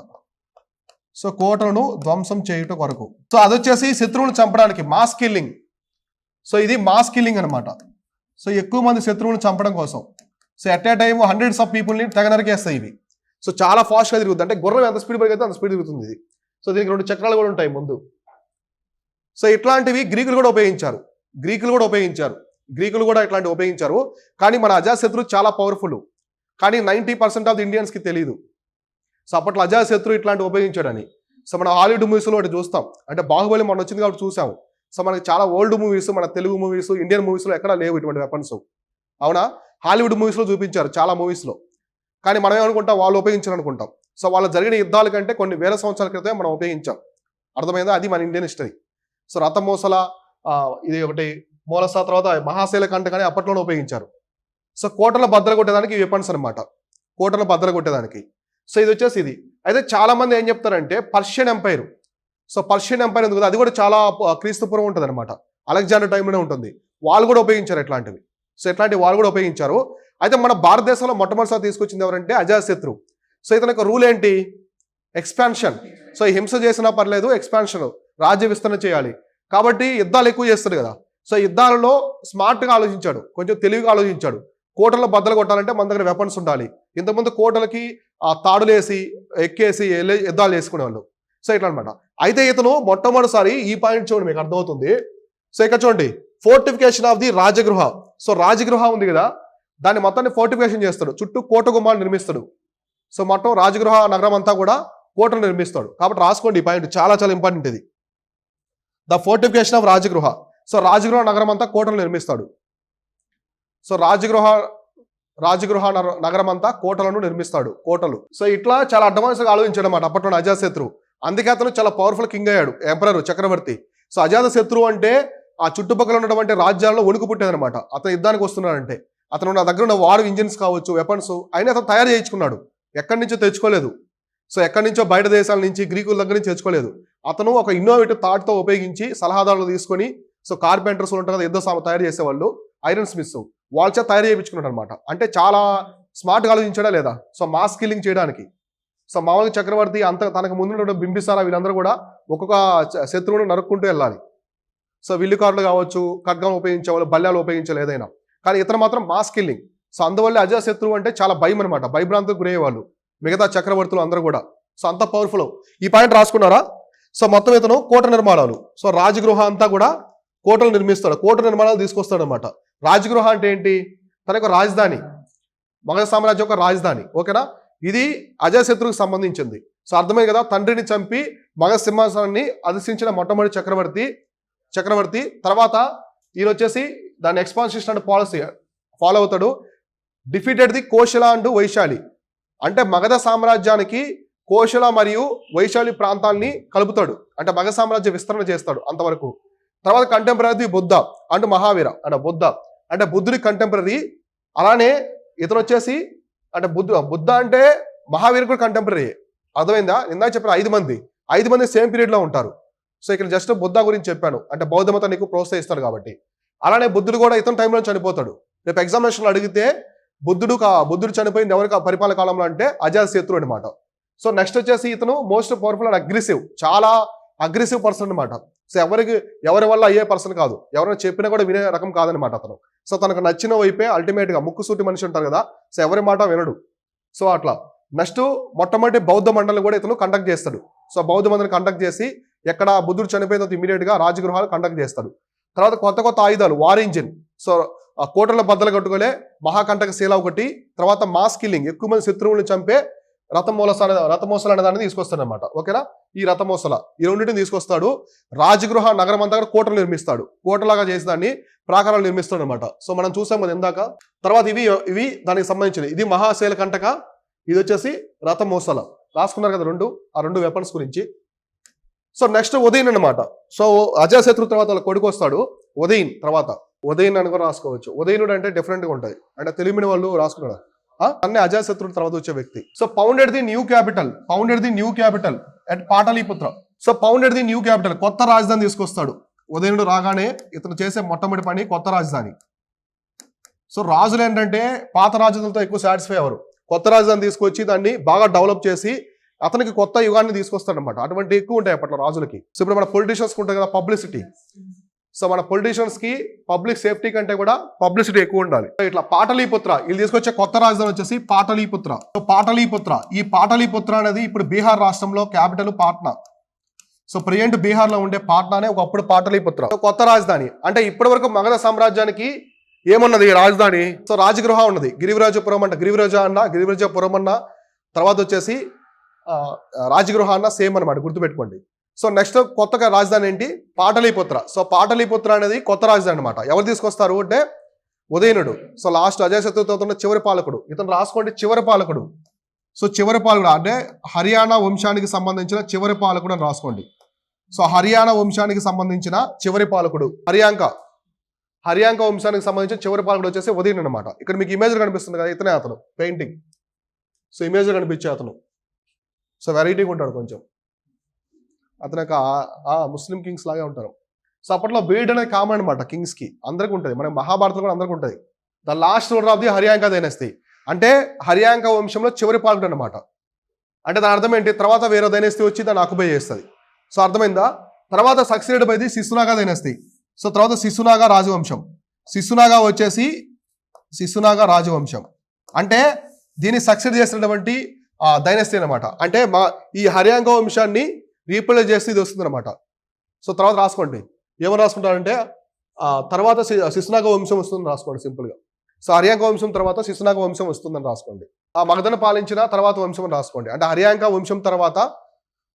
సో కోటలను ధ్వంసం చేయటం కొరకు. సో అది వచ్చేసి శత్రువులను చంపడానికి, మాస్ కిల్లింగ్. సో ఇది మాస్ కిల్లింగ్ అనమాట. సో ఎక్కువ మంది శత్రువులను చంపడం కోసం. So at a time hundreds of పీపుల్ని తెగ నరికేస్తాయి ఇవి. సో చాలా ఫాస్ట్గా తిరుగుతుంది. అంటే గుర్రం ఎంత స్పీడ్ పరిగెత్తే అంత స్పీడ్ తిరుగుతుంది ఇది. సో దీనికి 2 చక్రాలు కూడా ఉంటాయి ముందు. సో ఇట్లాంటివి గ్రీకులు కూడా ఉపయోగించారు. గ్రీకులు కూడా ఇట్లాంటివి ఉపయోగించారు. కానీ మన అజాశత్రు చాలా పవర్ఫుల్. కానీ 90% ఆఫ్ ది ఇండియన్స్కి తెలియదు. సో అప్పట్లో అజాశత్రు ఇట్లాంటివి ఉపయోగించాడని. సో మన హాలీవుడ్ మూవీస్లో ఒకటి చూస్తాం. అంటే బాహుబలి మొన్న వచ్చింది కాబట్టి చూసాము. సో మనకి చాలా ఓల్డ్ మూవీస్, మన తెలుగు మూవీస్, ఇండియన్ మూవీస్లో ఎక్కడా లేవు ఇటువంటి వెపన్స్. అవునా? హాలీవుడ్ మూవీస్లో చూపించారు చాలా మూవీస్లో. కానీ మనం ఏమనుకుంటాం, వాళ్ళు ఉపయోగించారు అనుకుంటాం. సో వాళ్ళు జరిగిన యుద్ధాల కంటే కొన్ని వేల సంవత్సరాల క్రితమే మనం ఉపయోగించాం. అర్థమైందా? అది మన ఇండియన్ హిస్టరీ. సో రథమూసల ఇది ఒకటి, మూలస, తర్వాత మహాశీల కంటక కానీ అప్పట్లోనే ఉపయోగించారు. సో కోటలను బద్దలు కొట్టేదానికి ఈ వెపన్స్ అనమాట, కోటలను బద్దలు కొట్టేదానికి. సో ఇది వచ్చేసి ఇది. అయితే చాలా మంది ఏం చెప్తారంటే Persian empire. So Persian empire ఎందుకు, అది కూడా చాలా క్రీస్తుపూర్వం ఉంటుంది అనమాట, అలెగ్జాండర్ టైంలోనే ఉంటుంది. వాళ్ళు కూడా ఉపయోగించారు ఇట్లాంటివి. సో ఇట్లాంటివి వాళ్ళు కూడా ఉపయోగించారు. అయితే మన భారతదేశంలో మొట్టమొదటిసారి తీసుకొచ్చింది ఎవరంటే అజాశత్రు. సో ఇతని యొక్క రూల్ ఏంటి? ఎక్స్పాన్షన్. సో హింస చేసినా పర్లేదు, ఎక్స్పాన్షన్, రాజ్య విస్తరణ చేయాలి. కాబట్టి యుద్ధాలు ఎక్కువ చేస్తాడు కదా. సో యుద్ధాలలో స్మార్ట్గా ఆలోచించాడు, కొంచెం తెలివిగా ఆలోచించాడు. కోటల్లో బద్దలు కొట్టాలంటే మన దగ్గర వెపన్స్ ఉండాలి. ఇంతకుముందు కోటలకి తాడులేసి ఎక్కేసి యుద్ధాలు చేసుకునేవాళ్ళు. సో ఇట్లా అనమాట. అయితే ఇతను మొట్టమొదటిసారి ఈ పాయింట్ చూడండి, మీకు అర్థమవుతుంది. సో ఇక్కడ చూడండి, fortification of the Rajagriha. So Rajagriha ఉంది కదా, దాన్ని మొత్తాన్ని ఫోర్టిఫికేషన్ చేస్తాడు, చుట్టూ కోట గుమ్మాలు నిర్మిస్తాడు. సో మొత్తం రాజగృహ నగరం అంతా కూడా కోటలు నిర్మిస్తాడు. కాబట్టి రాసుకోండి ఈ పాయింట్, చాలా చాలా ఇంపార్టెంట్ ఇది. The fortification of Rajagriha. So Rajagriha నగరం అంతా కోటలు నిర్మిస్తాడు. సో రాజగృహ నగరం అంతా కోటలను నిర్మిస్తాడు, కోటలు. సో ఇట్లా చాలా అడ్వాన్స్ గా ఆలోచించాడు అనమాట అప్పట్లో అజాతశత్రువు. అందుకే అతను చాలా పవర్ఫుల్ కింగ్ అయ్యాడు, ఎంపరర్, చక్రవర్తి. సో అజాతశత్రువు అంటే ఆ చుట్టుపక్కల ఉన్నటువంటి రాజ్యాల్లో వణుకు పుట్టేదనమాట. అతను యుద్ధానికి వస్తున్నాడంటే అతను నా దగ్గర ఉన్న వార్ ఇంజిన్స్ కావచ్చు, వెపన్స్ అయినా అతను తయారు చేయించుకున్నాడు, ఎక్కడి నుంచో తెచ్చుకోలేదు. సో ఎక్కడి నుంచో బయట దేశాల నుంచి, గ్రీకుల దగ్గర నుంచి తెచ్చుకోలేదు. అతను ఒక ఇన్నోవేటివ్ థాట్తో ఉపయోగించి సలహాదారులు తీసుకొని, సో కార్పెంటర్స్ ఉంటారు కదా, యుద్ధ తయారు చేసేవాళ్ళు, ఐరన్ స్మిత్స్, వాళ్ళ చేత తయారు చేయించుకున్నాడు అనమాట. అంటే చాలా స్మార్ట్గా ఆలోచించాడా లేదా? సో మాస్ కిల్లింగ్ చేయడానికి. సో మామూలుగా చక్రవర్తి అంత తనకు ముందు బింబిసారా వీళ్ళందరూ కూడా ఒక్కొక్క శత్రువును నరుక్కుంటూ వెళ్ళాలి. సో విల్లుకారులు కావచ్చు, ఖడ్గం ఉపయోగించేవాళ్ళు, బల్యాలు ఉపయోగించాలి ఏదైనా. కానీ ఇతను మాత్రం మాస్ కిల్లింగ్. సో అందువల్ల అజాతశత్రువు అంటే చాలా భయం అనమాట, భయభ్రాంతికి గురయ్యేవాళ్ళు మిగతా చక్రవర్తులు అందరూ కూడా. సో అంత పవర్ఫుల్. ఈ పాయింట్ రాసుకున్నారా? సో మొత్తం ఇతను కోట నిర్మాణాలు, సో రాజగృహ అంతా కూడా కోటలు నిర్మిస్తాడు, కోట నిర్మాణాలు తీసుకొస్తాడు అనమాట. రాజగృహ అంటే ఏంటి? తన యొక్క రాజధాని, మగధ సామ్రాజ్యం యొక్క రాజధాని. ఓకేనా? ఇది అజాతశత్రువుకి సంబంధించింది. సో అర్థమైంది కదా, తండ్రిని చంపి మగధ సింహాసనాన్ని అధిష్ఠించిన మొట్టమొదటి చక్రవర్తి. తర్వాత ఈయన వచ్చేసి దాని ఎక్స్పాన్షన్ అండ్ పాలసీ ఫాలో అవుతాడు. Defeated the Kosala and Vaishali, అంటే మగధ సామ్రాజ్యానికి కోశల మరియు వైశాలి ప్రాంతాల్ని కలుపుతాడు, అంటే మగధ సామ్రాజ్య విస్తరణ చేస్తాడు అంతవరకు. తర్వాత కంటెంపరీ బుద్ధ అండ్ మహావీర, అంటే బుద్ధ అంటే బుద్ధుడి కంటెంపరీ. అలానే ఇతను వచ్చేసి అంటే బుద్ధ అంటే మహావీర కూడా కంటెంపరీ. అర్థమైందా? ఇందాక చెప్పిన 5 మంది సేమ్ పీరియడ్ లో ఉంటారు. సో ఇక్కడ జస్ట్ బుద్ధ గురించి చెప్పాను, అంటే బౌద్ధ మతాన్ని ఎక్కువ ప్రోత్సహిస్తాడు కాబట్టి. అలానే బుద్ధుడు కూడా ఇతని టైంలో చనిపోతాడు. రేపు ఎగ్జామినేషన్లో అడిగితే బుద్ధుడు చనిపోయింది ఎవరికి పరిపాలన కాలంలో అంటే అజాతశత్రువు అనమాట. సో నెక్స్ట్ వచ్చేసి ఇతను మోస్ట్ పవర్ఫుల్ అండ్ అగ్రెసివ్, చాలా అగ్రెసివ్ పర్సన్ అనమాట. సో ఎవరి వల్ల అయ్యే పర్సన్ కాదు, ఎవరైనా చెప్పినా కూడా వినే రకం కాదనమాట అతను. సో తనకు నచ్చిన వైపే అల్టిమేట్ గా ముక్కుసూటి మనిషి ఉంటారు కదా, సో ఎవరి మాట వినడు. సో అట్లా నెక్స్ట్ మొట్టమొదటి బౌద్ధ మండలిని కూడా ఇతను కండక్ట్ చేస్తాడు. సో బౌద్ధ మండలిని కండక్ట్ చేసి ఎక్కడ బుద్ధుడు చనిపోయిన తర్వాత ఇమీడియట్ గా రాజగృహాలు కండక్ట్ చేస్తాడు. తర్వాత కొత్త ఆయుధాలు, వార్ ఇంజిన్, సో ఆ కోటల బద్దలు కట్టుకోలే మహాకంటక శీల ఒకటి. తర్వాత మాస్ కిల్లింగ్, ఎక్కువ మంది శత్రువులను చంపే రథమోసల అనే దాన్ని తీసుకొస్తాడు అనమాట. ఓకేనా? ఈ రథమోసల ఈ రెండింటిని తీసుకొస్తాడు. రాజగృహ నగరం అంతా కూడా కోటలు నిర్మిస్తాడు, కోటలాగా చేసి దాన్ని ప్రాకారాలు నిర్మిస్తాడు అనమాట. సో మనం చూసాం కదా ఇందాక. తర్వాత ఇవి దానికి సంబంధించినవి. ఇది మహాశైల కంటక, ఇది వచ్చేసి రథమోసల. రాసుకున్నారు కదా ఆ రెండు వెపన్స్ గురించి. సో నెక్స్ట్ ఉదయన్ అనమాట. సో అజాతశత్రు తర్వాత వాళ్ళ కొడుకు వస్తాడు ఉదయన్. తర్వాత ఉదయన్ అని కూడా రాసుకోవచ్చు. ఉదయనుడు అంటే డిఫరెంట్ గా ఉంటుంది, అంటే తెలియని వాళ్ళు రాసుకున్నాడు. అన్నీ అజాతశత్రుడు తర్వాత వచ్చే వ్యక్తి. So founded the new capital at Pataliputra. So founded the new capital, కొత్త రాజధాని తీసుకొస్తాడు. ఉదయనుడు రాగానే ఇతను చేసే మొట్టమొదటి పని కొత్త రాజధాని. సో రాజులు ఏంటంటే పాత రాజధానులతో ఎక్కువ సాటిస్ఫై అవ్వరు, కొత్త రాజధాని తీసుకొచ్చి దాన్ని బాగా డెవలప్ చేసి అతనికి కొత్త యుగాన్ని తీసుకొస్తాడనమాట. అటువంటి ఎక్కువ ఉంటాయి అప్పట్లో రాజులకి. సో ఇప్పుడు మన పొలిటీషియన్స్కి ఉంటుంది కదా పబ్లిసిటీ. సో మన పొలిటీషియన్స్ కి పబ్లిక్ సేఫ్టీ కంటే కూడా పబ్లిసిటీ ఎక్కువ ఉండాలి. ఇట్లా పాటలీపుత్ర వీళ్ళు తీసుకొచ్చే కొత్త రాజధాని వచ్చేసి పాటలీపుత్ర. ఈ పాటలీపుత్ర అనేది ఇప్పుడు బీహార్ రాష్ట్రంలో capital Patna. So present Bihar లో ఉండే పాట్నానే ఒకప్పుడు పాటలీపుత్ర. కొత్త రాజధాని అంటే ఇప్పటి వరకు మగధ సామ్రాజ్యానికి ఏమున్నది రాజధాని? సో రాజగృహ ఉన్నది, గిరివిరాజపురం అన్న తర్వాత వచ్చేసి రాజగృహ అన్న సేమ్ అనమాట, గుర్తుపెట్టుకోండి. సో నెక్స్ట్ కొత్తగా రాజధాని ఏంటి? పాటలీపుత్ర. సో పాటలీపుత్ర అనేది కొత్త రాజధాని అనమాట. ఎవరు తీసుకొస్తారు అంటే ఉదయనుడు. సో లాస్ట్ అజాతశత్రువుతో ఉన్న చివరి పాలకుడు ఇతను. రాసుకోండి చివరి పాలకుడు. సో చివరి పాలకుడు అంటే హర్యానా వంశానికి సంబంధించిన చివరి పాలకుడు అని రాసుకోండి. సో హర్యానా వంశానికి సంబంధించిన చివరి పాలకుడు హర్యాంక వంశానికి సంబంధించిన చివరి పాలకుడు వచ్చేసి ఉదయనుడు అనమాట. ఇక్కడ మీకు ఇమేజ్ కనిపిస్తుంది కదా, ఇతనే అతను పెయింటింగ్. సో ఇమేజ్ కనిపించే అతను. సో వెరైటీగా ఉంటాడు కొంచెం. అతను ముస్లిం కింగ్స్ లాగే ఉంటారు. సో అప్పట్లో బీడ్ అనేది కామన్ అనమాట కింగ్స్ కి, అందరికి ఉంటుంది. మన మహాభారతంలో కూడా అందరికి ఉంటుంది. The last ruler of the Haryanka dynasty అంటే హర్యాంక వంశంలో చివరి పాలకుడు అనమాట. అంటే దాని అర్థం ఏంటి? తర్వాత వేరే డైనస్టీ వచ్చి దాన్ని ఆక్యుపై చేస్తుంది. సో అర్థమైందా? తర్వాత succeeded by the Shishunaga dynasty. So తర్వాత సిసునాగా రాజవంశం అంటే దీన్ని సక్సెడ్ చేసినటువంటి డైనస్టీ అనమాట. అంటే ఈ హర్యాంక వంశాన్ని రీప్లేస్ చేస్తే ఇది వస్తుంది అనమాట. సో తర్వాత రాసుకోండి ఏమని రాసుకుంటారంటే తర్వాత సిసునాగ వంశం వస్తుందని రాసుకోండి సింపుల్గా. సో హర్యాంక వంశం తర్వాత సిసునాగ వంశం వస్తుందని రాసుకోండి. ఆ మగధను పాలించిన తర్వాత వంశం అని రాసుకోండి. అంటే హర్యాంక వంశం తర్వాత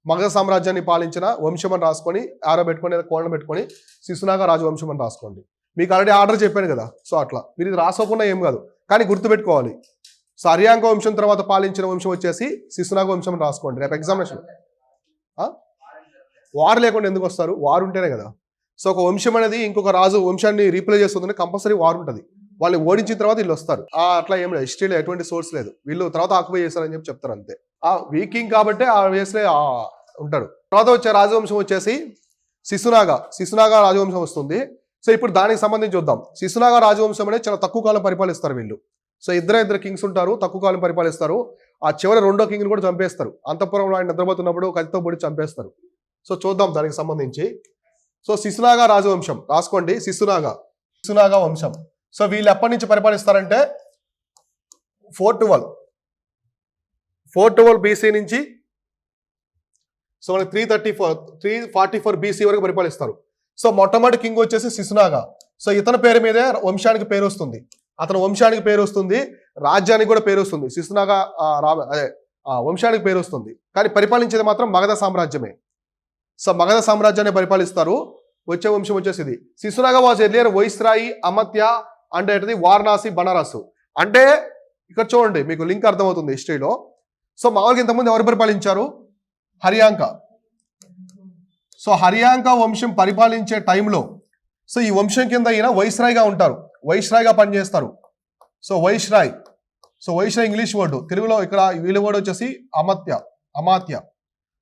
మగధ సామ్రాజ్యాన్ని పాలించిన వంశం అని రాసుకొని ఆరో పెట్టుకొని లేదా కోళ్ళను పెట్టుకొని సిసునాగ రాజవంశం అని రాసుకోండి. మీకు ఆల్రెడీ ఆర్డర్ చెప్పాను కదా. సో అట్లా మీరు ఇది రాసుకోకుండా ఏం కాదు, కానీ గుర్తుపెట్టుకోవాలి. సో హర్యాంక వంశం తర్వాత పాలించిన వంశం వచ్చేసి శిశునాగ వంశం రాసుకోండి రేపు ఎగ్జామినేషన్. వారు లేకుండా ఎందుకు వస్తారు? వారు ఉంటేనే కదా. సో ఒక వంశం అనేది ఇంకొక రాజు వంశాన్ని రీప్లేస్ చేస్తుందని కంపల్సరీ వారు ఉంటుంది. వాళ్ళని ఓడించిన తర్వాత వీళ్ళు వస్తారు. అట్లా ఏం లేదు, హిస్టరీలో ఎటువంటి సోర్స్ లేదు. వీళ్ళు తర్వాత ఆక్యుపై చేస్తారని చెప్పి చెప్తారు అంతే. ఆ వీకింగ్ కాబట్టి ఆ వేస్లే ఉంటాడు. తర్వాత వచ్చే రాజవంశం వచ్చేసి శిశునాగ రాజవంశం వస్తుంది. సో ఇప్పుడు దానికి సంబంధించి చూద్దాం. శిశునాగ రాజవంశం అనేది చాలా తక్కువ కాలం పరిపాలిస్తారు వీళ్ళు. సో ఇద్దరు కింగ్స్ ఉంటారు, తక్కువ కాలం పరిపాలిస్తారు. ఆ చివరి రెండో కింగ్ని కూడా చంపేస్తారు. అంతఃపురంలో ఆయన నిద్రపోతున్నప్పుడు కత్తితో పొడి చంపేస్తారు. సో చూద్దాం దానికి సంబంధించి. సో శిశునాగ రాజవంశం రాసుకోండి. శిశునాగ వంశం. సో వీళ్ళు ఎప్పటి నుంచి పరిపాలిస్తారంటే 412 BC నుంచి సో మనకి 344 BC వరకు పరిపాలిస్తారు. సో మొట్టమొదటి కింగ్ వచ్చేసి శిశునాగ. సో ఇతని పేరు మీదే వంశానికి పేరు వస్తుంది. అతని వంశానికి పేరు వస్తుంది, రాజ్యానికి కూడా పేరు వస్తుంది. శిశునాగ వంశానికి పేరు వస్తుంది. కానీ పరిపాలించేది మాత్రం మగధ సామ్రాజ్యమే. సో మగధ సామ్రాజ్యాన్ని పరిపాలిస్తారు. వచ్చే వంశం వచ్చేసి ఇది. శిశునాగ వాజ్ ఎర్లియర్ వైస్రాయి, అమత్య అంటే ఏంటిది వారణాసి, బనారస్. అంటే ఇక్కడ చూడండి మీకు లింక్ అర్థమవుతుంది హిస్టరీలో. సో మామూలుగా ఇంతకుముందు ఎవరు పరిపాలించారు? హర్యాంక. సో హర్యాంక వంశం పరిపాలించే టైంలో సో ఈ వంశం కింద ఈయన వైస్రాయిగా ఉంటారు, వైస్రాయిగా పనిచేస్తారు. సో వైస్రాయ్ ఇంగ్లీష్ వర్డ్, తెలుగులో ఇక్కడ వీళ్ళ వర్డ్ వచ్చేసి అమాత్య.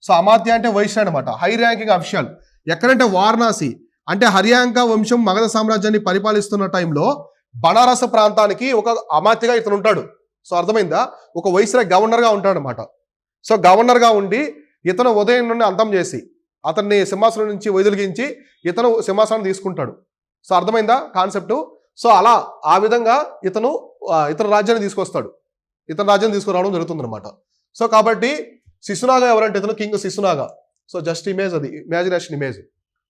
సో అమాత్య అంటే వైస్రాయ్ అనమాట, హై ర్యాంకింగ్ అఫిషియల్. ఎక్కడంటే వారణాసి. అంటే హర్యాంక వంశం మగధ సామ్రాజ్యాన్ని పరిపాలిస్తున్న టైంలో బనారస్ ప్రాంతానికి ఒక అమాత్యగా ఇతను ఉంటాడు. సో అర్థమైందా? ఒక వైస్రాయ్ గవర్నర్గా ఉంటాడు అనమాట. సో గవర్నర్గా ఉండి ఇతను ఉదయం నుండి అంతం చేసి అతన్ని సింహాసనం నుంచి వదిలిగించి ఇతను సింహాసనం తీసుకుంటాడు. సో అర్థమైందా కాన్సెప్ట్? సో అలా ఆ విధంగా ఇతను ఇతర రాజ్యాన్ని తీసుకొస్తాడు, ఇతర రాజ్యాన్ని తీసుకురావడం జరుగుతుంది అనమాట. సో కాబట్టి శిశునాగ ఎవరంటే ఇతను king Shishunaga. So just image, అది ఇమాజినేషన్ ఇమేజ్.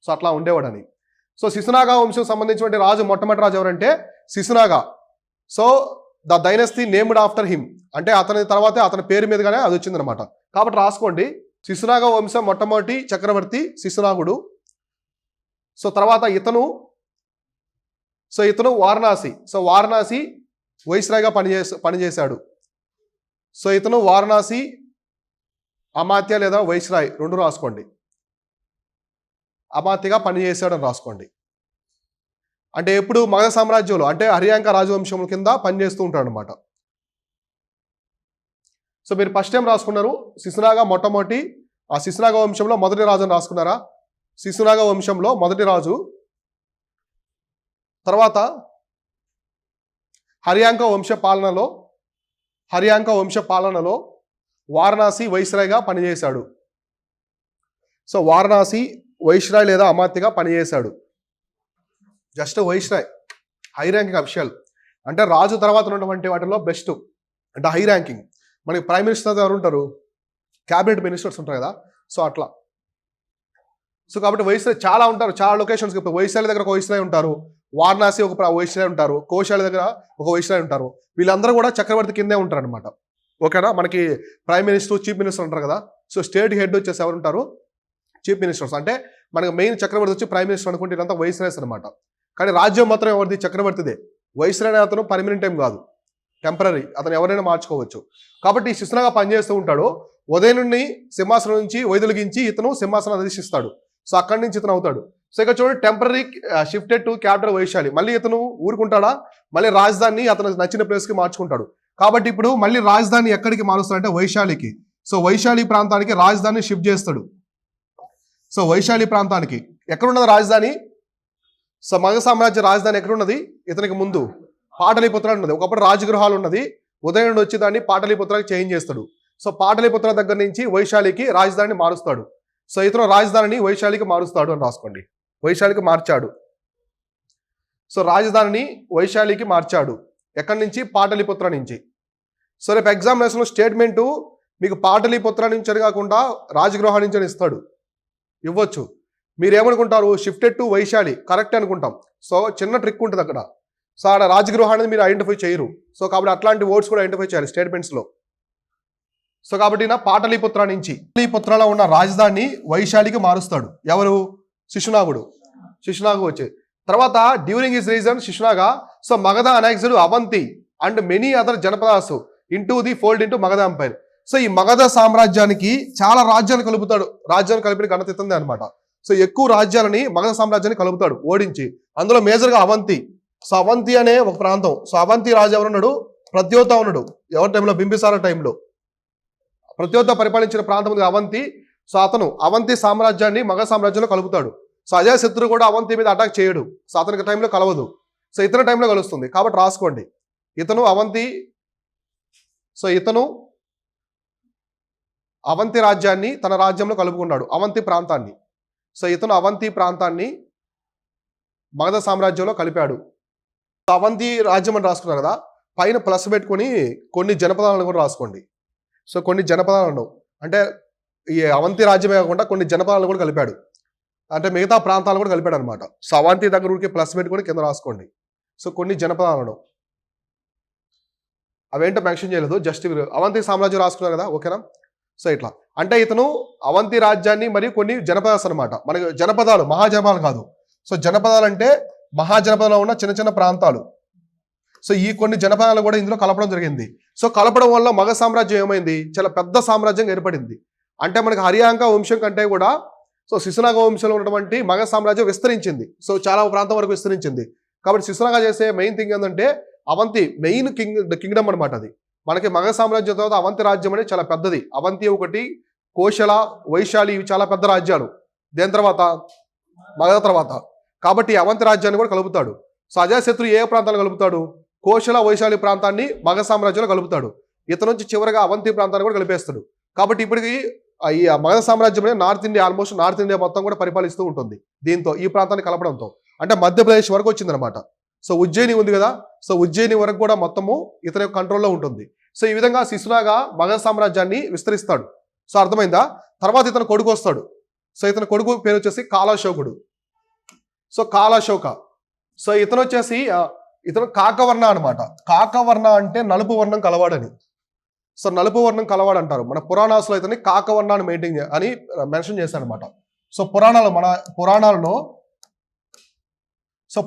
సో అట్లా ఉండేవాడని. సో శిశునాగ వంశం సంబంధించిన రాజు మొట్టమొదటి రాజు ఎవరంటే Shishunaga. So the dynasty named after him, అంటే అతని తర్వాతే అతని పేరు మీదుగానే అది వచ్చిందనమాట. కాబట్టి రాసుకోండి. శిశునాగ వంశం మొట్టమొదటి చక్రవర్తి శిశునాగుడు. సో తర్వాత ఇతను వారణాసి. సో వారణాసి వైస్రాయ్గా పనిచేశాడు. సో ఇతను వారణాసి అమాత్య లేదా వైస్రాయ్ రెండు రాసుకోండి. అమాత్యగా పనిచేశాడు అని రాసుకోండి. అంటే ఎప్పుడు మగధ సామ్రాజ్యంలో అంటే హర్యాంక రాజవంశం కింద పనిచేస్తూ ఉంటాడు అనమాట. సో మీరు ఫస్ట్ టైం రాసుకున్నారు శిశునాగ మొట్టమొదటి, ఆ శిశునాగ వంశంలో మొదటి రాజు అని రాసుకున్నారా? శిశునాగ వంశంలో మొదటి రాజు. తర్వాత హర్యాంక వంశ పాలనలో వారణాసి వైస్రాయ్గా పనిచేశాడు. సో వారణాసి వైస్రాయ్ లేదా అమాత్యగా పనిచేశాడు. Just viceroy, high ranking official. అంటే రాజు తర్వాత ఉన్నటువంటి వాటిలో బెస్ట్, అంటే హై ర్యాంకింగ్. మనకి ప్రైమ్ మినిస్టర్ ఎవరు ఉంటారు? క్యాబినెట్ మినిస్టర్స్ ఉంటారు కదా. సో అట్లా. సో కాబట్టి వైస్రాయ్ చాలా ఉంటారు, చాలా లొకేషన్స్. ఇప్పుడు వైస్రాయ్ దగ్గర ఒక వైస్రాయ్ ఉంటారు, వారణాసి ఒక వైస్రాయ్ ఉంటారు, కోశాల దగ్గర ఒక వైస్రాయ్ ఉంటారు. వీళ్ళందరూ కూడా చక్రవర్తి కిందే ఉంటారు అనమాట. ఓకేనా? మనకి ప్రైమ్ మినిస్టర్, చీఫ్ మినిస్టర్ ఉంటారు కదా. సో స్టేట్ హెడ్ వచ్చేసి ఎవరు ఉంటారు? Chief ministers. అంటే మనకి మెయిన్ చక్రవర్తి వచ్చి ప్రైమ్ మినిస్టర్ అనుకుంటే ఇదంతా వైస్రాయ్స్ అనమాట. కానీ రాజ్యం మాత్రం ఎవరిది? చక్రవర్తిదే. వైస్రాయ్ అతను పర్మనెంట్ టైం కాదు, టెంపరీ. అతను ఎవరైనా మార్చుకోవచ్చు. కాబట్టి శిశునాగ పనిచేస్తూ ఉంటాడు. ఉదయం నుండి సింహాసనం నుంచి వైదొలిగించి ఇతను సింహాసనం అధిష్టిస్తాడు. సో అక్కడి నుంచి ఇతను అవుతాడు. సో ఇక్కడ చూడండి, temporary shifted to capital Vaishali. మళ్ళీ ఇతను ఊరుకుంటాడా? మళ్ళీ రాజధానిని అతను నచ్చిన ప్లేస్కి మార్చుకుంటాడు. కాబట్టి ఇప్పుడు మళ్ళీ రాజధాని ఎక్కడికి మారుస్తాడంటే వైశాలికి. సో వైశాలి ప్రాంతానికి రాజధాని షిఫ్ట్ చేస్తాడు. సో వైశాలి ప్రాంతానికి ఎక్కడున్నది రాజధాని? సో మగధ సామ్రాజ్య రాజధాని ఎక్కడున్నది? ఇతనికి ముందు పాటలీపుత్ర ఉన్నది. ఒకప్పుడు రాజగృహాలు ఉన్నది. ఉదయం నుండి వచ్చి దాన్ని పాటలీపుత్రకి చేంజ్ చేస్తాడు. సో పాటలీపుత్ర దగ్గర నుంచి వైశాలికి రాజధానిని మారుస్తాడు. సో ఇతను రాజధానిని వైశాలికి మారుస్తాడు అని రాసుకోండి. వైశాలికి మార్చాడు. సో రాజధానిని వైశాలికి మార్చాడు. ఎక్కడి నుంచి? పాటలీపుత్ర నుంచి. సో రేపు ఎగ్జామినేషన్లో స్టేట్మెంటు మీకు పాటలీపుత్ర నుంచి అని కాకుండా రాజగృహ నుంచి అని ఇస్తాడు. ఇవ్వచ్చు. మీరేమనుకుంటారు? షిఫ్టెడ్ టు వైశాలి కరెక్ట్ అనుకుంటాం. సో చిన్న ట్రిక్ ఉంటుంది అక్కడ. సో ఆడ రాజగృహ అనేది మీరు ఐడెంటిఫై చేయరు. సో కాబట్టి అట్లాంటి వర్డ్స్ కూడా ఐడెంటిఫై చేయాలి స్టేట్మెంట్స్లో. సో కాబట్టి పాటలీపుత్ర నుంచి పాటలీపుత్రలో ఉన్న రాజధానిని వైశాలికి మారుస్తాడు. ఎవరు? శిశునాగుడు వచ్చి తర్వాత during his reign Shishunaga so Magadha annexed Avanti. And many other janapadas into the fold into Magadha empire. So ఈ మగధ సామ్రాజ్యానికి చాలా రాజ్యాలు కలుపుతాడు. రాజ్యాన్ని కలిపిన ఘనత ఇస్తుంది అనమాట. సో ఎక్కువ రాజ్యాలని మగధ సామ్రాజ్యాన్ని కలుపుతాడు ఓడించి. అందులో మేజర్గా అవంతి. సో అవంతి అనే ఒక ప్రాంతం. సో అవంతి రాజు ఎవరున్నాడు? ప్రద్యోత ఉన్నాడు. ఎవరి టైంలో? బింబిసార టైంలో. ప్రద్యోత పరిపాలించిన ప్రాంతం అవంతి. సో అతను అవంతి సామ్రాజ్యాన్ని మగధ సామ్రాజ్యంలో కలుపుతాడు. సో అజాతశత్రు కూడా అవంతి మీద అటాక్ చేయడు. సో అతనికి టైంలో కలవదు. సో ఇతని టైంలో కలుస్తుంది. కాబట్టి రాసుకోండి, ఇతను అవంతి. సో ఇతను అవంతి రాజ్యాన్ని తన రాజ్యంలో కలుపుకున్నాడు, అవంతి ప్రాంతాన్ని. సో ఇతను అవంతి ప్రాంతాన్ని మగధ సామ్రాజ్యంలో కలిపాడు. అవంతి రాజ్యం అని రాసుకున్నారు కదా, పైన ప్లస్ పెట్టుకొని కొన్ని జనపదాలను కూడా రాసుకోండి. సో కొన్ని జనపదాలను అంటే ఈ అవంతి రాజ్యమే కాకుండా కొన్ని జనపదాలను కూడా కలిపాడు, అంటే మిగతా ప్రాంతాలను కూడా కలిపాడు అనమాట. సో అవంతి దగ్గర ఊరికి ప్లస్ పెట్టుకొని కింద రాసుకోండి. సో కొన్ని జనపదాలను, అవేంటో మెన్షన్ చేయలేదు, జస్ట్ అవంతి సామ్రాజ్యం రాసుకున్నారు కదా, ఓకేనా. సో ఇట్లా అంటే ఇతను అవంతి రాజ్యాన్ని మరియు కొన్ని జనపదాలు అనమాట. మనకి జనపదాలు మహాజనపదాలు కాదు. సో జనపదాలు అంటే మహాజనపదంలో ఉన్న చిన్న చిన్న ప్రాంతాలు. సో ఈ కొన్ని జనపదాలు కూడా ఇందులో కలపడం జరిగింది. సో కలపడం వల్ల మగధ సామ్రాజ్యం ఏమైంది? చాలా పెద్ద సామ్రాజ్యం ఏర్పడింది. అంటే మనకి హరియాంక వంశం కంటే కూడా సో శిశునాగ వంశంలో ఉన్నటువంటి మగధ సామ్రాజ్యం విస్తరించింది. సో చాలా ప్రాంతం వరకు విస్తరించింది. కాబట్టి శిశునాగ చేసే మెయిన్ థింగ్ ఏంటంటే అవంతి మెయిన్ కింగ్డమ్ అనమాట. అది మనకి మగధ సామ్రాజ్యం తర్వాత అవంతి రాజ్యం అనేది చాలా పెద్దది. అవంతి ఒకటి, కోశల, వైశాలి, ఇవి చాలా పెద్ద రాజ్యాలు. దేని తర్వాత? మగధ తర్వాత. కాబట్టి అవంతి రాజ్యాన్ని కూడా కలుపుతాడు. సో అజాతశత్రు ఏ ప్రాంతాన్ని కలుపుతాడు? కోశల, వైశాలి ప్రాంతాన్ని మగధ సామ్రాజ్యంలో కలుపుతాడు. ఇతను నుంచి చివరిగా అవంతి ప్రాంతాన్ని కూడా కలిపేస్తాడు. కాబట్టి ఇప్పటికి ఈ మగధ సామ్రాజ్యం north India, almost north India మొత్తం కూడా పరిపాలిస్తూ ఉంటుంది. దీంతో ఈ ప్రాంతాన్ని కలపడంతో అంటే మధ్యప్రదేశ్ వరకు వచ్చిందనమాట. సో ఉజ్జయిని ఉంది కదా, సో ఉజ్జయిని వరకు కూడా మొత్తము ఇతని యొక్క కంట్రోల్లో ఉంటుంది. సో ఈ విధంగా శిశునాగ మగధ సామ్రాజ్యాన్ని విస్తరిస్తాడు. సో అర్థమైందా? తర్వాత ఇతను కొడుకు వస్తాడు. సో ఇతని కొడుకు పేరు వచ్చేసి కాలాశోకుడు. సో కాలాశోక. సో ఇతను వచ్చేసి ఇతను కాకవర్ణ అనమాట. కాకవర్ణ అంటే నలుపు వర్ణం కలవాడని. సో నలుపు వర్ణం కలవాడు అంటారు. మన పురాణాసులో ఇతన్ని కాకవర్ణాన్ని మెయింటైన్ అని మెన్షన్ చేశారు అనమాట. సో మన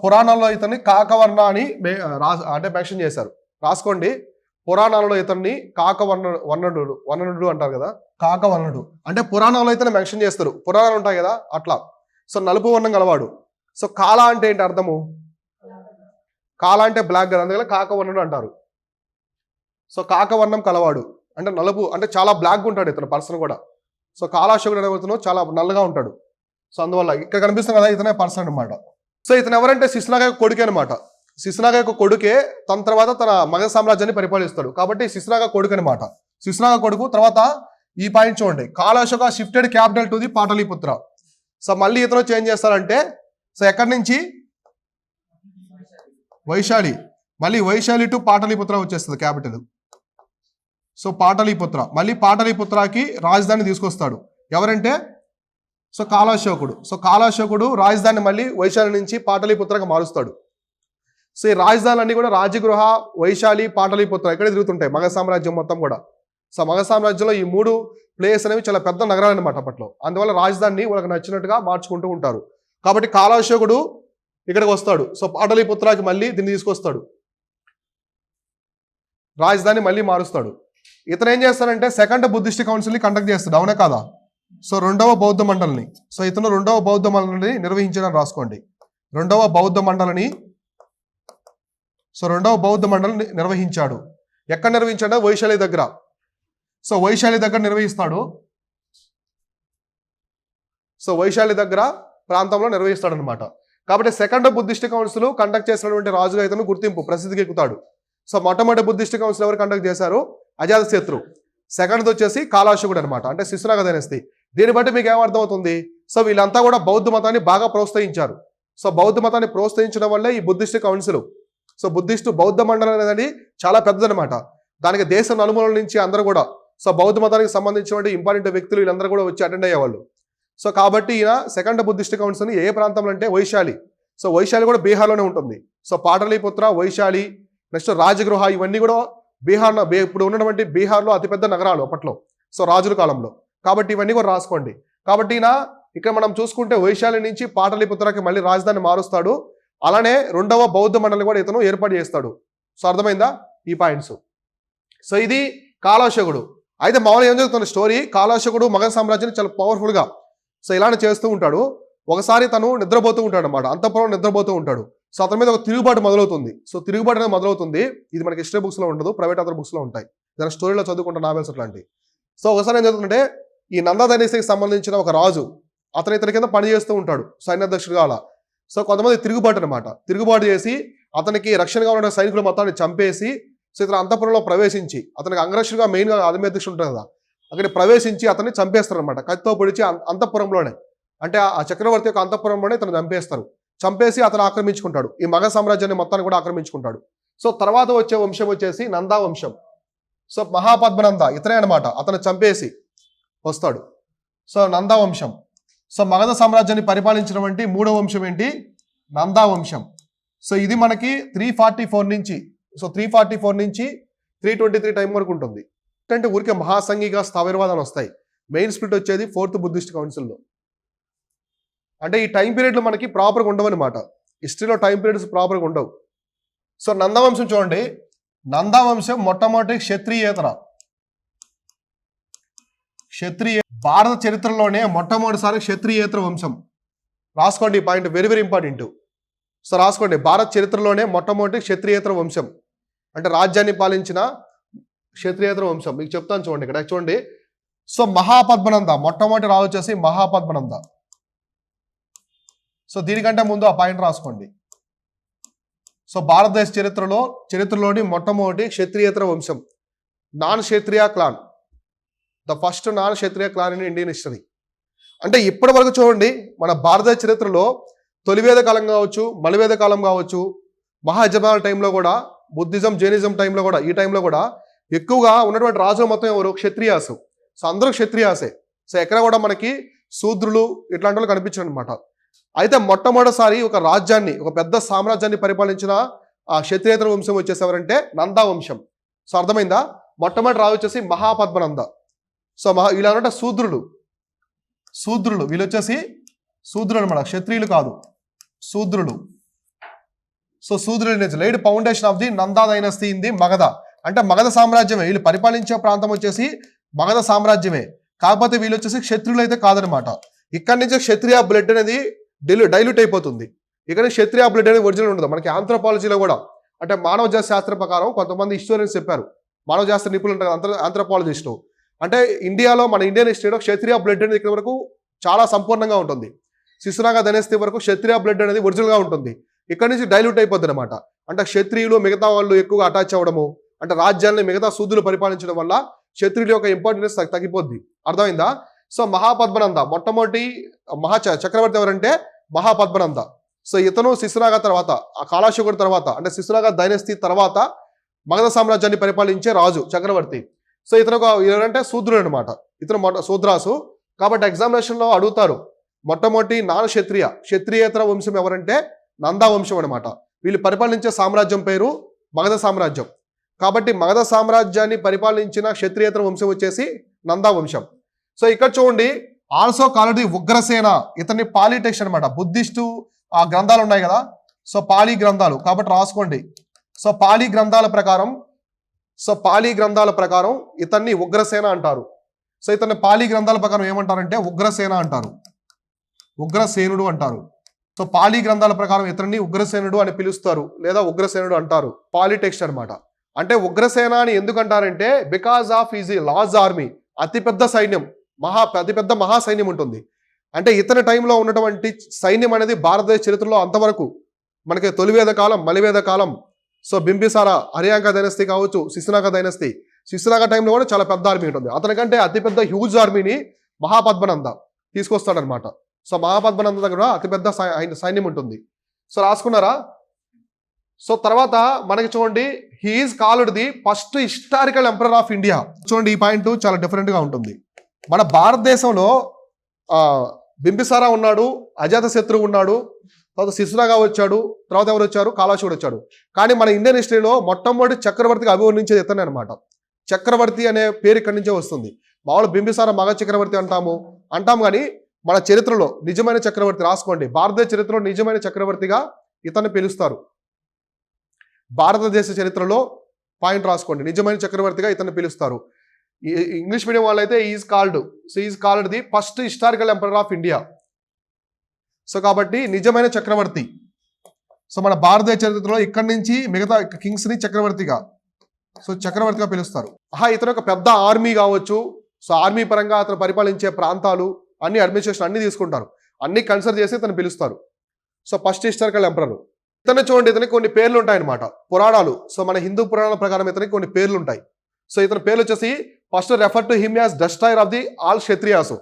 పురాణాల్లో ఇతన్ని కాకవర్ణ అని అంటే మెన్షన్ చేశారు. రాసుకోండి, పురాణాలలో ఇతన్ని వర్ణనుడు అంటారు కదా, కాకవర్ణుడు అంటే పురాణాల్లో ఇతన్ని మెన్షన్ చేస్తారు. పురాణాలు ఉంటాయి కదా అట్లా. సో నలుపు వర్ణం కలవాడు. సో కాల అంటే ఏంటి అర్థము? కాల అంటే బ్లాక్ కదా, అందుకని కాకవర్ణుడు అంటారు. సో కాకవర్ణం కలవాడు అంటే నలుపు, అంటే చాలా బ్లాక్గా ఉంటాడు ఇతను పర్సన్ కూడా. సో కాలాశోకుడు అనే ఇతను చాలా నల్లగా ఉంటాడు. సో అందువల్ల ఇక్కడ కనిపిస్తుంది కదా, ఇతనే పర్సన్ అనమాట. సో ఇతను ఎవరంటే శిశునాగ యొక్క కొడుకే అనమాట. శిశునాగ యొక్క కొడుకే తన తర్వాత తన మగధ సామ్రాజ్యాన్ని పరిపాలిస్తాడు. కాబట్టి శిశునాగ కొడుకు అనమాట. శిశునాగ కొడుకు తర్వాత ఈ పాయింట్ చూడండి, Kalashoka shifted capital to the Pataliputra. So మళ్ళీ ఇతను చేంజ్ చేస్తారంటే, సో ఎక్కడి నుంచి? వైశాలి. మళ్ళీ వైశాలి టు పాటలీపుత్ర వచ్చేస్తుంది క్యాపిటల్. సో పాటలీపుత్ర, మళ్ళీ పాటలీపుత్రకి రాజధాని తీసుకొస్తాడు. ఎవరంటే? సో కాలాశోకుడు. సో కాలాశోకుడు రాజధాని మళ్ళీ వైశాలి నుంచి పాటలీపుత్రకి మారుస్తాడు. సో ఈ రాజధానులన్నీ కూడా రాజగృహ, వైశాలి, పాటలీపుత్ర ఇక్కడే తిరుగుతుంటాయి మగధ సామ్రాజ్యం మొత్తం కూడా. సో మగధ సామ్రాజ్యంలో ఈ 3 ప్లేస్ అనేవి చాలా పెద్ద నగరాలు అనమాట అప్పట్లో. అందువల్ల రాజధానిని వాళ్ళకి నచ్చినట్టుగా మార్చుకుంటూ ఉంటారు. కాబట్టి కాలాశోకుడు ఇక్కడికి వస్తాడు. సో పాటలీపుత్రకి మళ్ళీ దీన్ని తీసుకొస్తాడు, రాజధాని మళ్ళీ మారుస్తాడు. ఇతను ఏం చేస్తాడంటే సెకండ్ బుద్ధిస్ట్ కౌన్సిల్ని కండక్ట్ చేస్తాడు, అవునా కాదా? సో 2వ బౌద్ధ మండలిని, సో ఇతను 2వ బౌద్ధ మండలిని నిర్వహించడానికి రాసుకోండి. 2వ బౌద్ధ మండలిని, సో 2వ బౌద్ధ మండలిని నిర్వహించాడు. ఎక్కడ నిర్వహించాడో? వైశాలి దగ్గర. సో వైశాలి దగ్గర నిర్వహిస్తాడు. సో వైశాలి దగ్గర ప్రాంతంలో నిర్వహిస్తాడు అనమాట. కాబట్టి సెకండ్ బుద్ధిస్ట్ కౌన్సిల్ కండక్ట్ చేసినటువంటి రాజుగా ఇతను గుర్తింపు ప్రసిద్ధికి ఎక్కుతాడు. సో మొట్టమొదటి బుద్ధిస్ట్ కౌన్సిల్ ఎవరు కండక్ట్ చేశారు? అజాతశత్రు. సెకండ్ది వచ్చేసి కాలాశోకుడు అనమాట, అంటే శిశునాగ డైనస్టీ. దీన్ని బట్టి మీకు ఏమర్థమవుతుంది? సో వీళ్ళంతా కూడా బౌద్ధ మతాన్ని బాగా ప్రోత్సహించారు. సో బౌద్ధ మతాన్ని ప్రోత్సహించడం వల్లే ఈ బుద్ధిస్ట్ కౌన్సిల్, సో బుద్ధిస్ట్ బౌద్ధ మండలం అనేది చాలా పెద్దదనమాట. దానికి దేశం నలుమూలల నుంచి అందరూ కూడా, సో బౌద్ధ మతానికి సంబంధించినటువంటి ఇంపార్టెంట్ వ్యక్తులు వీళ్ళందరూ కూడా వచ్చి అటెండ్ అయ్యేవాళ్ళు. సో కాబట్టి ఈయన సెకండ్ బుద్ధిస్ట్ కౌన్సిల్ని ఏ ప్రాంతంలో అంటే వైశాలి. సో వైశాలి కూడా బీహార్లోనే ఉంటుంది. సో పాటలీపుత్ర, వైశాలి, నెక్స్ట్ రాజగృహ, ఇవన్నీ కూడా ఇప్పుడు ఉన్నటువంటి బీహార్లో అతిపెద్ద నగరాలు అప్పట్లో, సో రాజుల కాలంలో. కాబట్టి ఇవన్నీ కూడా రాసుకోండి. కాబట్టి ఈయన ఇక్కడ మనం చూసుకుంటే వైశాలి నుంచి పాటలీపుత్రకి మళ్ళీ రాజధాని మారుస్తాడు. అలానే 2వ బౌద్ధ మండలి కూడా ఇతను ఏర్పాటు చేస్తాడు. సో అర్థమైందా? ఈ పాయింట్స్. సో ఇది కాలాశకుడు. అయితే మామూలుగా ఏం జరుగుతుంది స్టోరీ, కాలాశకుడు మగధ సామ్రాజ్యాన్ని చాలా పవర్ఫుల్గా సో ఇలానే చేస్తూ ఉంటాడు. ఒకసారి తను నిద్రపోతూ ఉంటాడు అనమాట, అంతఃపురం నిద్రపోతూ ఉంటాడు. సో అతని మీద ఒక తిరుగుబాటు మొదలవుతుంది. సో తిరుగుబాటు అనేది మొదలవుతుంది. ఇది మనకి హిస్టరీ బుక్స్లో ఉండదు, ప్రైవేట్ అదర్ బుక్స్లో ఉంటాయి, దాని స్టోరీలో చదువుకుంటా నావెల్స్ అట్లాంటివి. సో ఒకసారి ఏం జరుగుతుందంటే ఈ నందా డైనస్టీకి సంబంధించిన ఒక రాజు అతని ఇతని కింద పని చేస్తూ ఉంటాడు సైన్యాధ్యక్షుడుగా అలా. సో కొంతమంది తిరుగుబాటు అనమాట, తిరుగుబాటు చేసి అతనికి రక్షణగా ఉన్న సైనికులు మొత్తాన్ని చంపేసి సో ఇతను అంతఃపురంలో ప్రవేశించి అతనికి అంగరక్షకుడుగా మెయిన్గా ఆదిమ్యాధ్యక్షుడు ఉంటుంది కదా, అక్కడ ప్రవేశించి అతన్ని చంపేస్తారు అనమాట, కత్తితో పొడిచి అంతఃపురంలోనే, అంటే ఆ చక్రవర్తి యొక్క అంతఃపురంలోనే ఇతను చంపేస్తారు. చంపేసి అతను ఆక్రమించుకుంటాడు, ఈ మగధ సామ్రాజ్యాన్ని మొత్తాన్ని కూడా ఆక్రమించుకుంటాడు. సో తర్వాత వచ్చే వంశం వచ్చేసి నందా వంశం. సో మహాపద్మనంద ఇతనే అనమాట, అతను చంపేసి వస్తాడు. సో నందా వంశం. సో మగధ సామ్రాజ్యాన్ని పరిపాలించినటువంటి మూడో వంశం ఏంటి, నందా వంశం. సో ఇది మనకి 344 నుంచి 323 టైం వరకు ఉంటుంది. అంటే ఊరికే మహాసంఘిక స్థావరవాదాలు వస్తాయి. మెయిన్ స్ప్లిట్ వచ్చేది 4th బుద్ధిస్ట్ కౌన్సిల్లో. అంటే ఈ టైం పీరియడ్లు మనకి ప్రాపర్గా ఉండవు అనమాట, హిస్టరీలో టైం పీరియడ్స్ ప్రాపర్గా ఉండవు. సో నందావంశం చూడండి, నందావంశం మొట్టమొదటి క్షత్రియేతర భారత చరిత్రలోనే మొట్టమొదటిసారి క్షత్రియేతర వంశం. రాసుకోండి ఈ point, very very important. So రాసుకోండి, భారత చరిత్రలోనే మొట్టమొదటి క్షత్రియేతర వంశం, అంటే రాజ్యాన్ని పాలించిన క్షత్రియేతర వంశం. మీకు చెప్తాను చూడండి, ఇక్కడ చూడండి. సో మహాపద్మనంద మొట్టమొదటి రాజు వచ్చేసి మహాపద్మనంద. సో దీనికంటే ముందు ఆ పాయింట్ రాసుకోండి. సో భారతదేశ చరిత్రలోని మొట్టమొదటి క్షత్రియేతర వంశం, non Kshatriya clan, the first non Kshatriya clan in Indian history. అంటే ఇప్పటి వరకు చూడండి మన భారతదేశ చరిత్రలో తొలివేద కాలం కావచ్చు, మలివేద కాలం కావచ్చు, మహాజనాల టైంలో కూడా, బుద్ధిజం జైనిజం టైంలో కూడా, ఈ టైంలో కూడా ఎక్కువగా ఉన్నటువంటి రాజులు మొత్తం ఎవరు, క్షత్రియాసు. సో అందరూ క్షత్రియాసే. సో ఎక్కడ కూడా మనకి శూద్రులు ఇట్లాంటి వాళ్ళు కనిపించారు అనమాట. అయితే మొట్టమొదటిసారి ఒక రాజ్యాన్ని, ఒక పెద్ద సామ్రాజ్యాన్ని పరిపాలించిన ఆ క్షత్రియేతర వంశం వచ్చేసేవారంటే నందా వంశం. సో అర్థమైందా, మొట్టమొదటి రాజు వచ్చేసి మహాపద్మనంద. సో వీళ్ళు అనమాట శూద్రులు, వీళ్ళు వచ్చేసి శూద్రులు అనమాట, క్షత్రియులు కాదు, శూద్రులు. సో శూద్రులు laid foundation of the Nanda dynasty in the Magadha. అంటే మగధ సామ్రాజ్యమే, వీళ్ళు పరిపాలించే ప్రాంతం వచ్చేసి మగధ సామ్రాజ్యమే. కాకపోతే వీళ్ళు వచ్చేసి క్షత్రియులు అయితే కాదనమాట. ఇక్కడి నుంచి క్షత్రియ బ్లడ్ అనేది డైల్యూట్ అయిపోతుంది. ఇక్కడ క్షత్రియ బ్లడ్ అనేది ఒరిజినల్ ఉండదు. మనకి ఆంథ్రోపాలజీలో కూడా, అంటే మానవ జాతి శాస్త్ర ప్రకారం కొంతమంది హిస్టోరియన్స్ చెప్పారు, మానవ శాస్త్ర నిపుణులు ఉంటారు ఆంథ్రోపాలజిస్టు, అంటే ఇండియాలో మన ఇండియన్ హిస్టరీలో క్షత్రియ బ్లడ్ అనేది ఇక్కడ వరకు చాలా సంపూర్ణంగా ఉంటుంది. శిశునాగ డైనస్టీ వరకు క్షత్రియ బ్లడ్ అనేది ఒరిజినల్గా ఉంటుంది. ఇక్కడ నుంచి డైల్యూట్ అయిపోద్ది అనమాట. అంటే క్షత్రియులు మిగతా వాళ్ళు ఎక్కువగా అటాచ్ అవ్వడము, అంటే రాజ్యాన్ని మిగతా శూద్రులు పరిపాలించడం వల్ల క్షత్రియుల యొక్క ఇంపార్టెన్స్ తగ్గిపోద్ది. అర్థమైందా. సో మహాపద్మనంద మొట్టమొదటి చక్రవర్తి ఎవరంటే మహాపద్మనంద. సో ఇతను శిశునాగ తర్వాత, ఆ కాలాశకుడి తర్వాత, అంటే శిశునాగ డైనస్టీ తర్వాత మగధ సామ్రాజ్యాన్ని పరిపాలించే రాజు చక్రవర్తి. సో ఇతను ఎవరంటే శూద్రుడు అనమాట, ఇతను శూద్రాసు. కాబట్టి ఎగ్జామినేషన్లో అడుగుతారు, మొట్టమొదటి నాన్ క్షత్రియేతర వంశం ఎవరంటే నందా వంశం అనమాట. వీళ్ళు పరిపాలించే సామ్రాజ్యం పేరు మగధ సామ్రాజ్యం. కాబట్టి మగధ సామ్రాజ్యాన్ని పరిపాలించిన క్షత్రియేతర వంశం వచ్చేసి నందా వంశం. సో ఇక్కడ చూడండి, ఆల్సో కాల్డ్ ది ఉగ్రసేన, ఇతన్ని పాలీ టెక్స్ట్ అనమాట, బుద్ధిస్టు ఆ గ్రంథాలు ఉన్నాయి కదా, సో పాలీ గ్రంథాలు, కాబట్టి రాసుకోండి. సో పాలీ గ్రంథాల ప్రకారం ఇతన్ని ఉగ్రసేన అంటారు. సో ఇతన్ని పాలీ గ్రంథాల ప్రకారం ఏమంటారంటే ఉగ్రసేన అంటారు, ఉగ్రసేనుడు అంటారు. సో పాలీ గ్రంథాల ప్రకారం ఇతన్ని ఉగ్రసేనుడు అని పిలుస్తారు, లేదా ఉగ్రసేనుడు అంటారు. పాలిటెక్స్ట్ అనమాట. అంటే ఉగ్రసేన అని ఎందుకు అంటారంటే because of his large army, అతిపెద్ద సైన్యం, అతిపెద్ద మహాసైన్యం ఉంటుంది. అంటే ఇతని టైంలో ఉన్నటువంటి సైన్యం అనేది భారతదేశ చరిత్రలో అంతవరకు మనకి తొలివేద కాలం, మలివేద కాలం, సో బింబిసార, హర్యాంక డైనస్టీ కావచ్చు, శిశునాగ డైనస్టీ, శిశునాగ టైంలో కూడా చాలా పెద్ద ఆర్మీ ఉంటుంది. అతనికంటే అతిపెద్ద హ్యూజ్ ఆర్మీని మహాపద్మనంద తీసుకొస్తాడనమాట. సో మహాపద్మనంద దగ్గర అతిపెద్ద సైన్యం ఉంటుంది. సో రాసుకున్నారా. సో తర్వాత మనకి చూడండి, he is called the first historical emperor of India. చూడండి ఈ పాయింట్ చాలా డిఫరెంట్గా ఉంటుంది. మన భారతదేశంలో బింబిసారా ఉన్నాడు, అజాతశత్రువు ఉన్నాడు, తర్వాత శిశునాగ వచ్చాడు, తర్వాత ఎవరు వచ్చారు, కాలాశకుడు వచ్చాడు. కానీ మన ఇండియన్ హిస్టరీలో మొట్టమొదటి చక్రవర్తికి అభివర్ణించేది ఇతనే అనమాట. చక్రవర్తి అనే పేరు ఇక్కడి నుంచే వస్తుంది. మామూలు బింబిసార మగ చక్రవర్తి అంటాం కానీ మన చరిత్రలో నిజమైన చక్రవర్తి, రాసుకోండి, భారతదేశ చరిత్రలో నిజమైన చక్రవర్తిగా ఇతన్ని పిలుస్తారు. భారతదేశ చరిత్రలో పాయింట్ రాసుకోండి. నిజమైన చక్రవర్తిగా ఇతన్ని పిలుస్తారు. ఇంగ్లీష్ మీడియం వాళ్ళైతే is called the first historical emperor of India. So కాబట్టి నిజమైన చక్రవర్తి. సో మన భారతదేశ చరిత్రలో ఇక్కడి నుంచి మిగతా కింగ్స్ ని చక్రవర్తిగా పిలుస్తారు. ఇతను ఒక పెద్ద ఆర్మీ కావచ్చు. సో ఆర్మీ పరంగా అతను పరిపాలించే ప్రాంతాలు అన్ని అడ్మినిస్ట్రేషన్ అన్ని తీసుకుంటారు, అన్ని కన్సిడర్ చేసి ఇతను పిలుస్తారు. So first historical emperor. ఇతను చూడండి, ఇతనికి కొన్ని పేర్లు ఉంటాయి అనమాట పురాణాలు. సో మన హిందూ పురాణాల ప్రకారం ఇతనికి కొన్ని పేర్లు ఉంటాయి. సో ఇతని పేర్లు వచ్చేసి first refer to him as destroyer of the all Kshatriyas.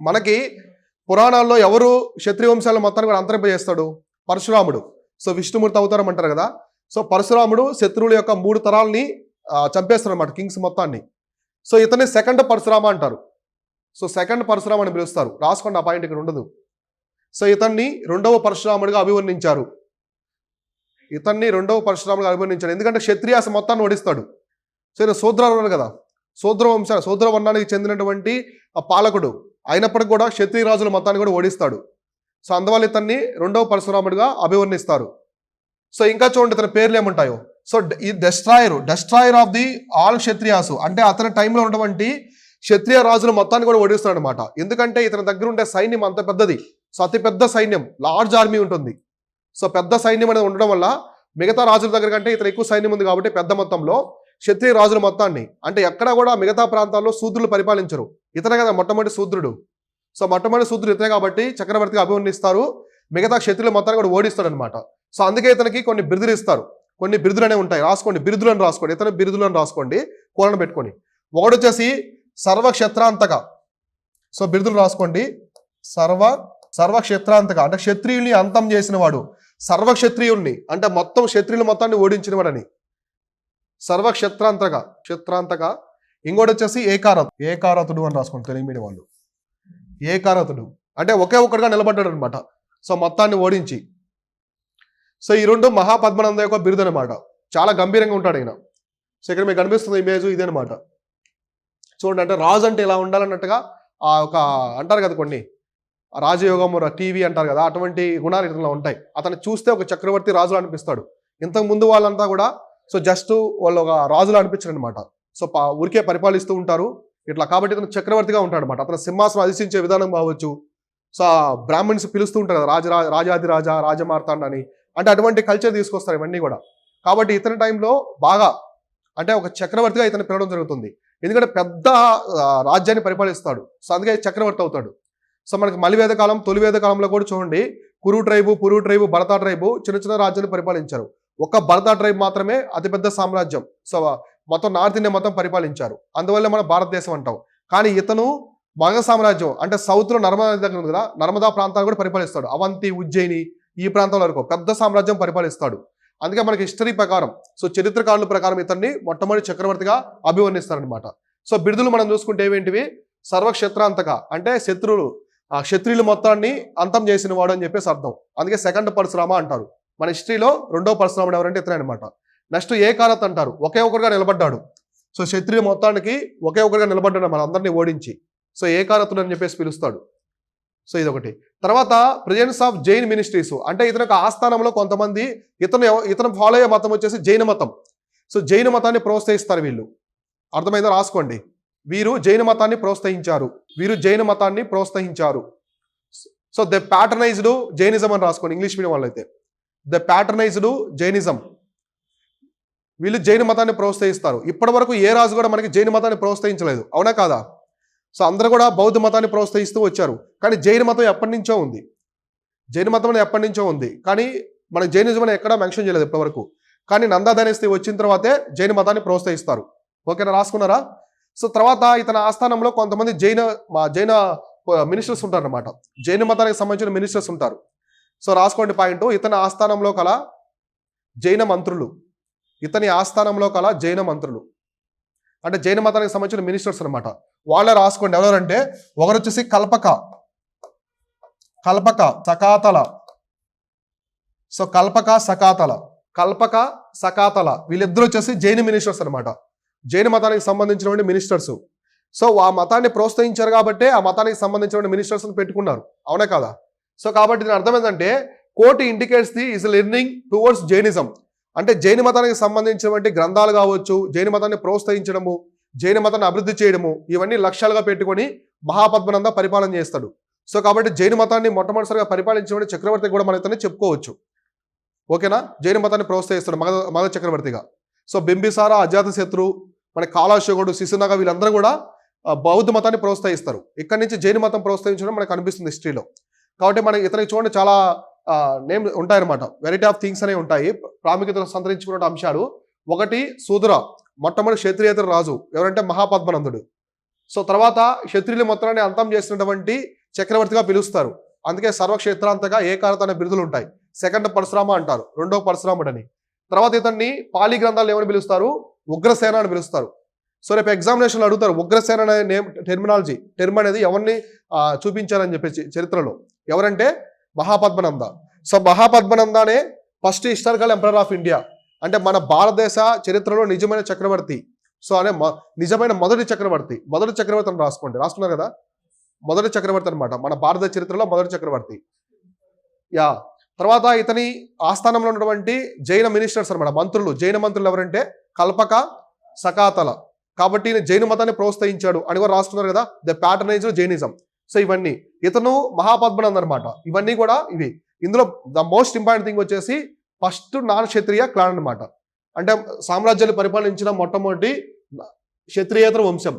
మనకి పురాణాల్లో ఎవరు క్షత్రియ వంశాల మొత్తాన్ని కూడా అంతరింపజేస్తాడు? పరశురాముడు. సో విష్ణుమూర్తి అవతారం అంటారు కదా. సో పరశురాముడు శత్రువుల యొక్క 3 తరాలని చంపేస్తాడు అనమాట, కింగ్స్ మొత్తాన్ని. సో ఇతన్ని సెకండ్ పరశురామ అంటారు. సో సెకండ్ పరశురామ అని పిలుస్తారు. రాసుకోండి, ఆ పాయింట్ ఇక్కడ ఉండదు. సో ఇతన్ని 2వ పరశురాముడిగా అభివర్ణించారు. ఎందుకంటే క్షత్రియాస మొత్తాన్ని ఓడిస్తాడు. సో ఈయన శూద్రుడు కదా, శూద్ర వర్ణానికి చెందినటువంటి ఆ పాలకుడు అయినప్పటికీ కూడా క్షత్రియ రాజుల మొత్తాన్ని కూడా ఓడిస్తాడు. సో అందువల్ల ఇతన్ని 2వ పరశురాముడిగా అభివర్ణిస్తారు. సో ఇంకా చూడండి ఇతని పేర్లు ఏముంటాయో. సో ఈ destroyer of the all Kshatriyas అంటే అతని టైంలో ఉన్నటువంటి క్షత్రియ రాజుల మొత్తాన్ని కూడా ఓడిస్తాడు అనమాట. ఎందుకంటే ఇతని దగ్గర ఉండే సైన్యం అంత పెద్దది. సో అతి పెద్ద సైన్యం, లార్జ్ ఆర్మీ ఉంటుంది. సో పెద్ద సైన్యం అనేది ఉండడం వల్ల మిగతా రాజుల దగ్గర కంటే ఇతను ఎక్కువ సైన్యం ఉంది కాబట్టి పెద్ద మొత్తంలో క్షత్రియ రాజుల మొత్తాన్ని, అంటే ఎక్కడ కూడా మిగతా ప్రాంతాల్లో శూద్రులు పరిపాలించరు. ఇతనే కదా మొట్టమొదటి శూద్రుడు. సో మొట్టమొదటి శూద్రుడు ఇతనే కాబట్టి చక్రవర్తిగా అభివర్ణిస్తారు. మిగతా క్షత్రియుల మొత్తాన్ని కూడా ఓడిస్తాడు అనమాట. సో అందుకే ఇతనికి కొన్ని బిరుదులు ఇస్తారు. కొన్ని బిరుదులు అనేవి ఉంటాయి, రాసుకోండి. బిరుదులను రాసుకోండి, ఇతని బిరుదులను రాసుకోండి, కోలను పెట్టుకొని. ఒకటి వచ్చేసి సర్వక్షత్రాంతక. సో బిరుదులు రాసుకోండి. సర్వక్షత్రాంతక అంటే క్షత్రియుల్ని అంతం చేసిన వాడు. సర్వక్షత్రియుల్ని అంటే మొత్తం క్షత్రియుల మొత్తాన్ని ఓడించిన వాడని క్షత్రాంతక. ఇంకోటి వచ్చేసి ఏకారతుడు అని రాసుకోండి, తెలుగు మీడియం వాళ్ళు. ఏకారతుడు అంటే ఒకే ఒక్కడిగా నిలబడ్డాడు అనమాట. సో మొత్తాన్ని ఓడించి. సో ఈ 2 మహాపద్మనంద యొక్క బిరుదు అనమాట. చాలా గంభీరంగా ఉంటాడు ఆయన. సో ఇక్కడ మీకు కనిపిస్తుంది ఇమేజ్ ఇదే అనమాట. చూడండి, అంటే రాజు అంటే ఇలా ఉండాలన్నట్టుగా ఒక అంటారు కదా కొన్ని రాజయోగం టీవీ అంటారు కదా, అటువంటి గుణాలు ఇట్లా ఉంటాయి. అతను చూస్తే ఒక చక్రవర్తి రాజులు అనిపిస్తాడు. ఇంతకు ముందు వాళ్ళంతా కూడా సో జస్ట్ వాళ్ళు ఒక రాజులు అనిపించారు అనమాట. సో ఊరికే పరిపాలిస్తూ ఉంటారు ఇట్లా. కాబట్టి ఇతను చక్రవర్తిగా ఉంటాడు అనమాట. అతను సింహాసనం అధిష్ఠించే విధానం కావచ్చు. సో బ్రాహ్మణ్స్ పిలుస్తూ ఉంటారు కదా రాజాది రాజమార్తాండ అని, అంటే అటువంటి కల్చర్ తీసుకొస్తారు ఇవన్నీ కూడా. కాబట్టి ఇతని టైంలో బాగా అంటే ఒక చక్రవర్తిగా ఇతను పిలవడం జరుగుతుంది. ఎందుకంటే పెద్ద రాజ్యాన్ని పరిపాలిస్తాడు. సో అందుకే చక్రవర్తి అవుతాడు. సో మనకి మలివేద కాలం, తొలి వేద కాలంలో కూడా చూడండి, పురు ట్రైబు, భరత ట్రైబు చిన్న చిన్న రాజ్యాన్ని పరిపాలించారు. ఒక భరత ట్రైబ్ మాత్రమే అతిపెద్ద సామ్రాజ్యం. సో మొత్తం నార్త్ ఇండియా మొత్తం పరిపాలించారు. అందువల్ల మన భారతదేశం అంటాం. కానీ ఇతను మగ సామ్రాజ్యం అంటే సౌత్లో నర్మదా దగ్గర ఉంది కదా, నర్మదా ప్రాంతాన్ని కూడా పరిపాలిస్తాడు. అవంతి, ఉజ్జయిని ఈ ప్రాంతాల వరకు పెద్ద సామ్రాజ్యం పరిపాలిస్తాడు. అందుకే మనకి హిస్టరీ ప్రకారం, సో చరిత్రకారుల ప్రకారం ఇతన్ని మొట్టమొదటి చక్రవర్తిగా అభివర్ణిస్తారనమాట. సో బిరుదులు మనం చూసుకుంటే ఏవేంటివి? సర్వక్షత్రాంతక అంటే క్షత్రియుల మొత్తాన్ని అంతం చేసిన వాడు అని చెప్పేసి అర్థం. అందుకే సెకండ్ పరశురామ అంటారు. మన హిస్టరీలో 2వ పరశురాముడు ఎవరంటే ఇతనే అనమాట. నెక్స్ట్ ఏకారత్ అంటారు, ఒకే ఒకరిగా నిలబడ్డాడు. సో క్షత్రియ మొత్తానికి ఒకే ఒకరిగా నిలబడ్డాడు మన అందరినీ ఓడించి. సో ఏకారతుడు అని చెప్పేసి పిలుస్తాడు. సో ఇదొకటి. తర్వాత ప్రెజెన్స్ ఆఫ్ జైన్ మినిస్ట్రీస్ అంటే ఇతని యొక్క ఆస్థానంలో కొంతమంది ఇతను ఫాలో అయ్యే మతం వచ్చేసి జైన మతం. సో జైన మతాన్ని ప్రోత్సహిస్తారు వీళ్ళు. అర్థమైందో రాసుకోండి. వీరు జైన మతాన్ని ప్రోత్సహించారు. సో ద ప్యాటర్నైజ్డ్ జైనిజం అని రాసుకోండి ఇంగ్లీష్ మీడియం వాళ్ళు అయితే. The patronised Jainism. వీళ్ళు జైన మతాన్ని ప్రోత్సహిస్తారు. ఇప్పటి వరకు ఏ రాజు కూడా మనకి జైన మతాన్ని ప్రోత్సహించలేదు, అవునా కాదా? సో అందరూ కూడా బౌద్ధ మతాన్ని ప్రోత్సహిస్తూ వచ్చారు. కానీ జైన మతం ఎప్పటి నుంచో ఉంది. కానీ మన జైనిజం అని ఎక్కడా మెన్షన్ చేయలేదు ఇప్పటివరకు. కానీ నందా డైనస్టీ వచ్చిన తర్వాతే జైన మతాన్ని ప్రోత్సహిస్తారు. ఓకేనా, రాసుకున్నారా? సో తర్వాత ఇతని ఆస్థానంలో కొంతమంది జైన మినిస్టర్స్ ఉంటారు అనమాట. జైన మతానికి సంబంధించిన మినిస్టర్స్ ఉంటారు. సో రాసుకోండి పాయింట్. ఇతని ఆస్థానంలో కల జైన మంత్రులు అంటే జైన మతానికి సంబంధించిన మినిస్టర్స్ అనమాట. వాళ్ళే రాసుకోండి. ఎవరంటే ఒకరు వచ్చేసి కల్పక సకాతల. సో కల్పక సకాతల వీళ్ళిద్దరు వచ్చేసి జైన మినిస్టర్స్ అనమాట. జైన మతానికి సంబంధించినటువంటి మినిస్టర్స్. సో ఆ మతాన్ని ప్రోత్సహించారు కాబట్టి ఆ మతానికి సంబంధించిన మినిస్టర్స్ పెట్టుకున్నారు, అవునా కదా? సో కాబట్టి దీని అర్థం ఏంటంటే court indicates the is learning towards Jainism అంటే జైన మతానికి సంబంధించినటువంటి గ్రంథాలు కావచ్చు, జైన మతాన్ని ప్రోత్సహించడము, జైన మతాన్ని అభివృద్ధి చేయడము, ఇవన్నీ లక్ష్యాలుగా పెట్టుకొని మహాపద్మనంద పరిపాలన చేస్తాడు. సో కాబట్టి జైన మతాన్ని మొట్టమొదటిసారిగా పరిపాలించిన చక్రవర్తి కూడా మన ఇతన్ని చెప్పుకోవచ్చు. ఓకేనా? జైన మతాన్ని ప్రోత్సహిస్తాడు మగధ చక్రవర్తిగా. సో బింబిసార, అజాతశత్రు, మన కాలాశోకుడు, శిశునగ వీళ్ళందరూ కూడా బౌద్ధ మతాన్ని ప్రోత్సహిస్తారు. ఇక్కడి నుంచి జైన మతం ప్రోత్సహించడం మనకు కనిపిస్తుంది హిస్టరీలో. కాబట్టి మనకి ఇతనికి చూడండి చాలా నేమ్ ఉంటాయన్నమాట. వెరైటీ ఆఫ్ థింగ్స్ అనేవి ఉంటాయి, ప్రాముఖ్యత సంతరించుకున్న అంశాలు. ఒకటి శూద్ర, మొట్టమొదటి క్షత్రియేతర రాజు ఎవరంటే మహాపద్మనందుడు. సో తర్వాత క్షత్రియుల మొత్తాన్ని అంతం చేసినటువంటి చక్రవర్తిగా పిలుస్తారు. అందుకే సర్వక్షేత్రాంతగా ఏకారత అనే బిరుదులు ఉంటాయి. సెకండ్ పరశురామ అంటారు, రెండో పరశురాముడని. తర్వాత ఇతన్ని పాలి గ్రంథాలు ఏమని పిలుస్తారు? ఉగ్రసేన అని పిలుస్తారు. సో రేపు ఎగ్జామినేషన్లో అడుగుతారు ఉగ్రసేన అనే నేమ్ టర్మ్ అనేది ఎవరిని చూపించారని చెప్పేసి చరిత్రలో. ఎవరంటే మహాపద్మనంద. సో మహాపద్మనంద అనే first historical emperor of India, అంటే మన భారతదేశ చరిత్రలో నిజమైన చక్రవర్తి. సో అనే నిజమైన మొదటి చక్రవర్తి అని రాసుకున్నారు కదా, మొదటి చక్రవర్తి అనమాట మన భారతదేశ చరిత్రలో మొదటి చక్రవర్తి. యా. తర్వాత ఇతని ఆస్థానంలో ఉన్నటువంటి జైన మినిస్టర్స్ అనమాట, మంత్రులు, జైన మంత్రులు ఎవరంటే కల్పక, సకాతల. కాబట్టి ఈయన జైన మతాన్ని ప్రోత్సహించాడు అని కూడా రాస్తున్నారు కదా, ద ప్యాటర్నైజ్ జైనిజం. సో ఇవన్నీ ఇతను మహాపద్మనంద అనమాట. ఇవన్నీ కూడా ఇవి. ఇందులో ద మోస్ట్ ఇంపార్టెంట్ థింగ్ వచ్చేసి ఫస్ట్ నాన్ క్షత్రియ క్లాన్ అనమాట. అంటే సామ్రాజ్యాన్ని పరిపాలించిన మొట్టమొదటి క్షత్రియేతర వంశం.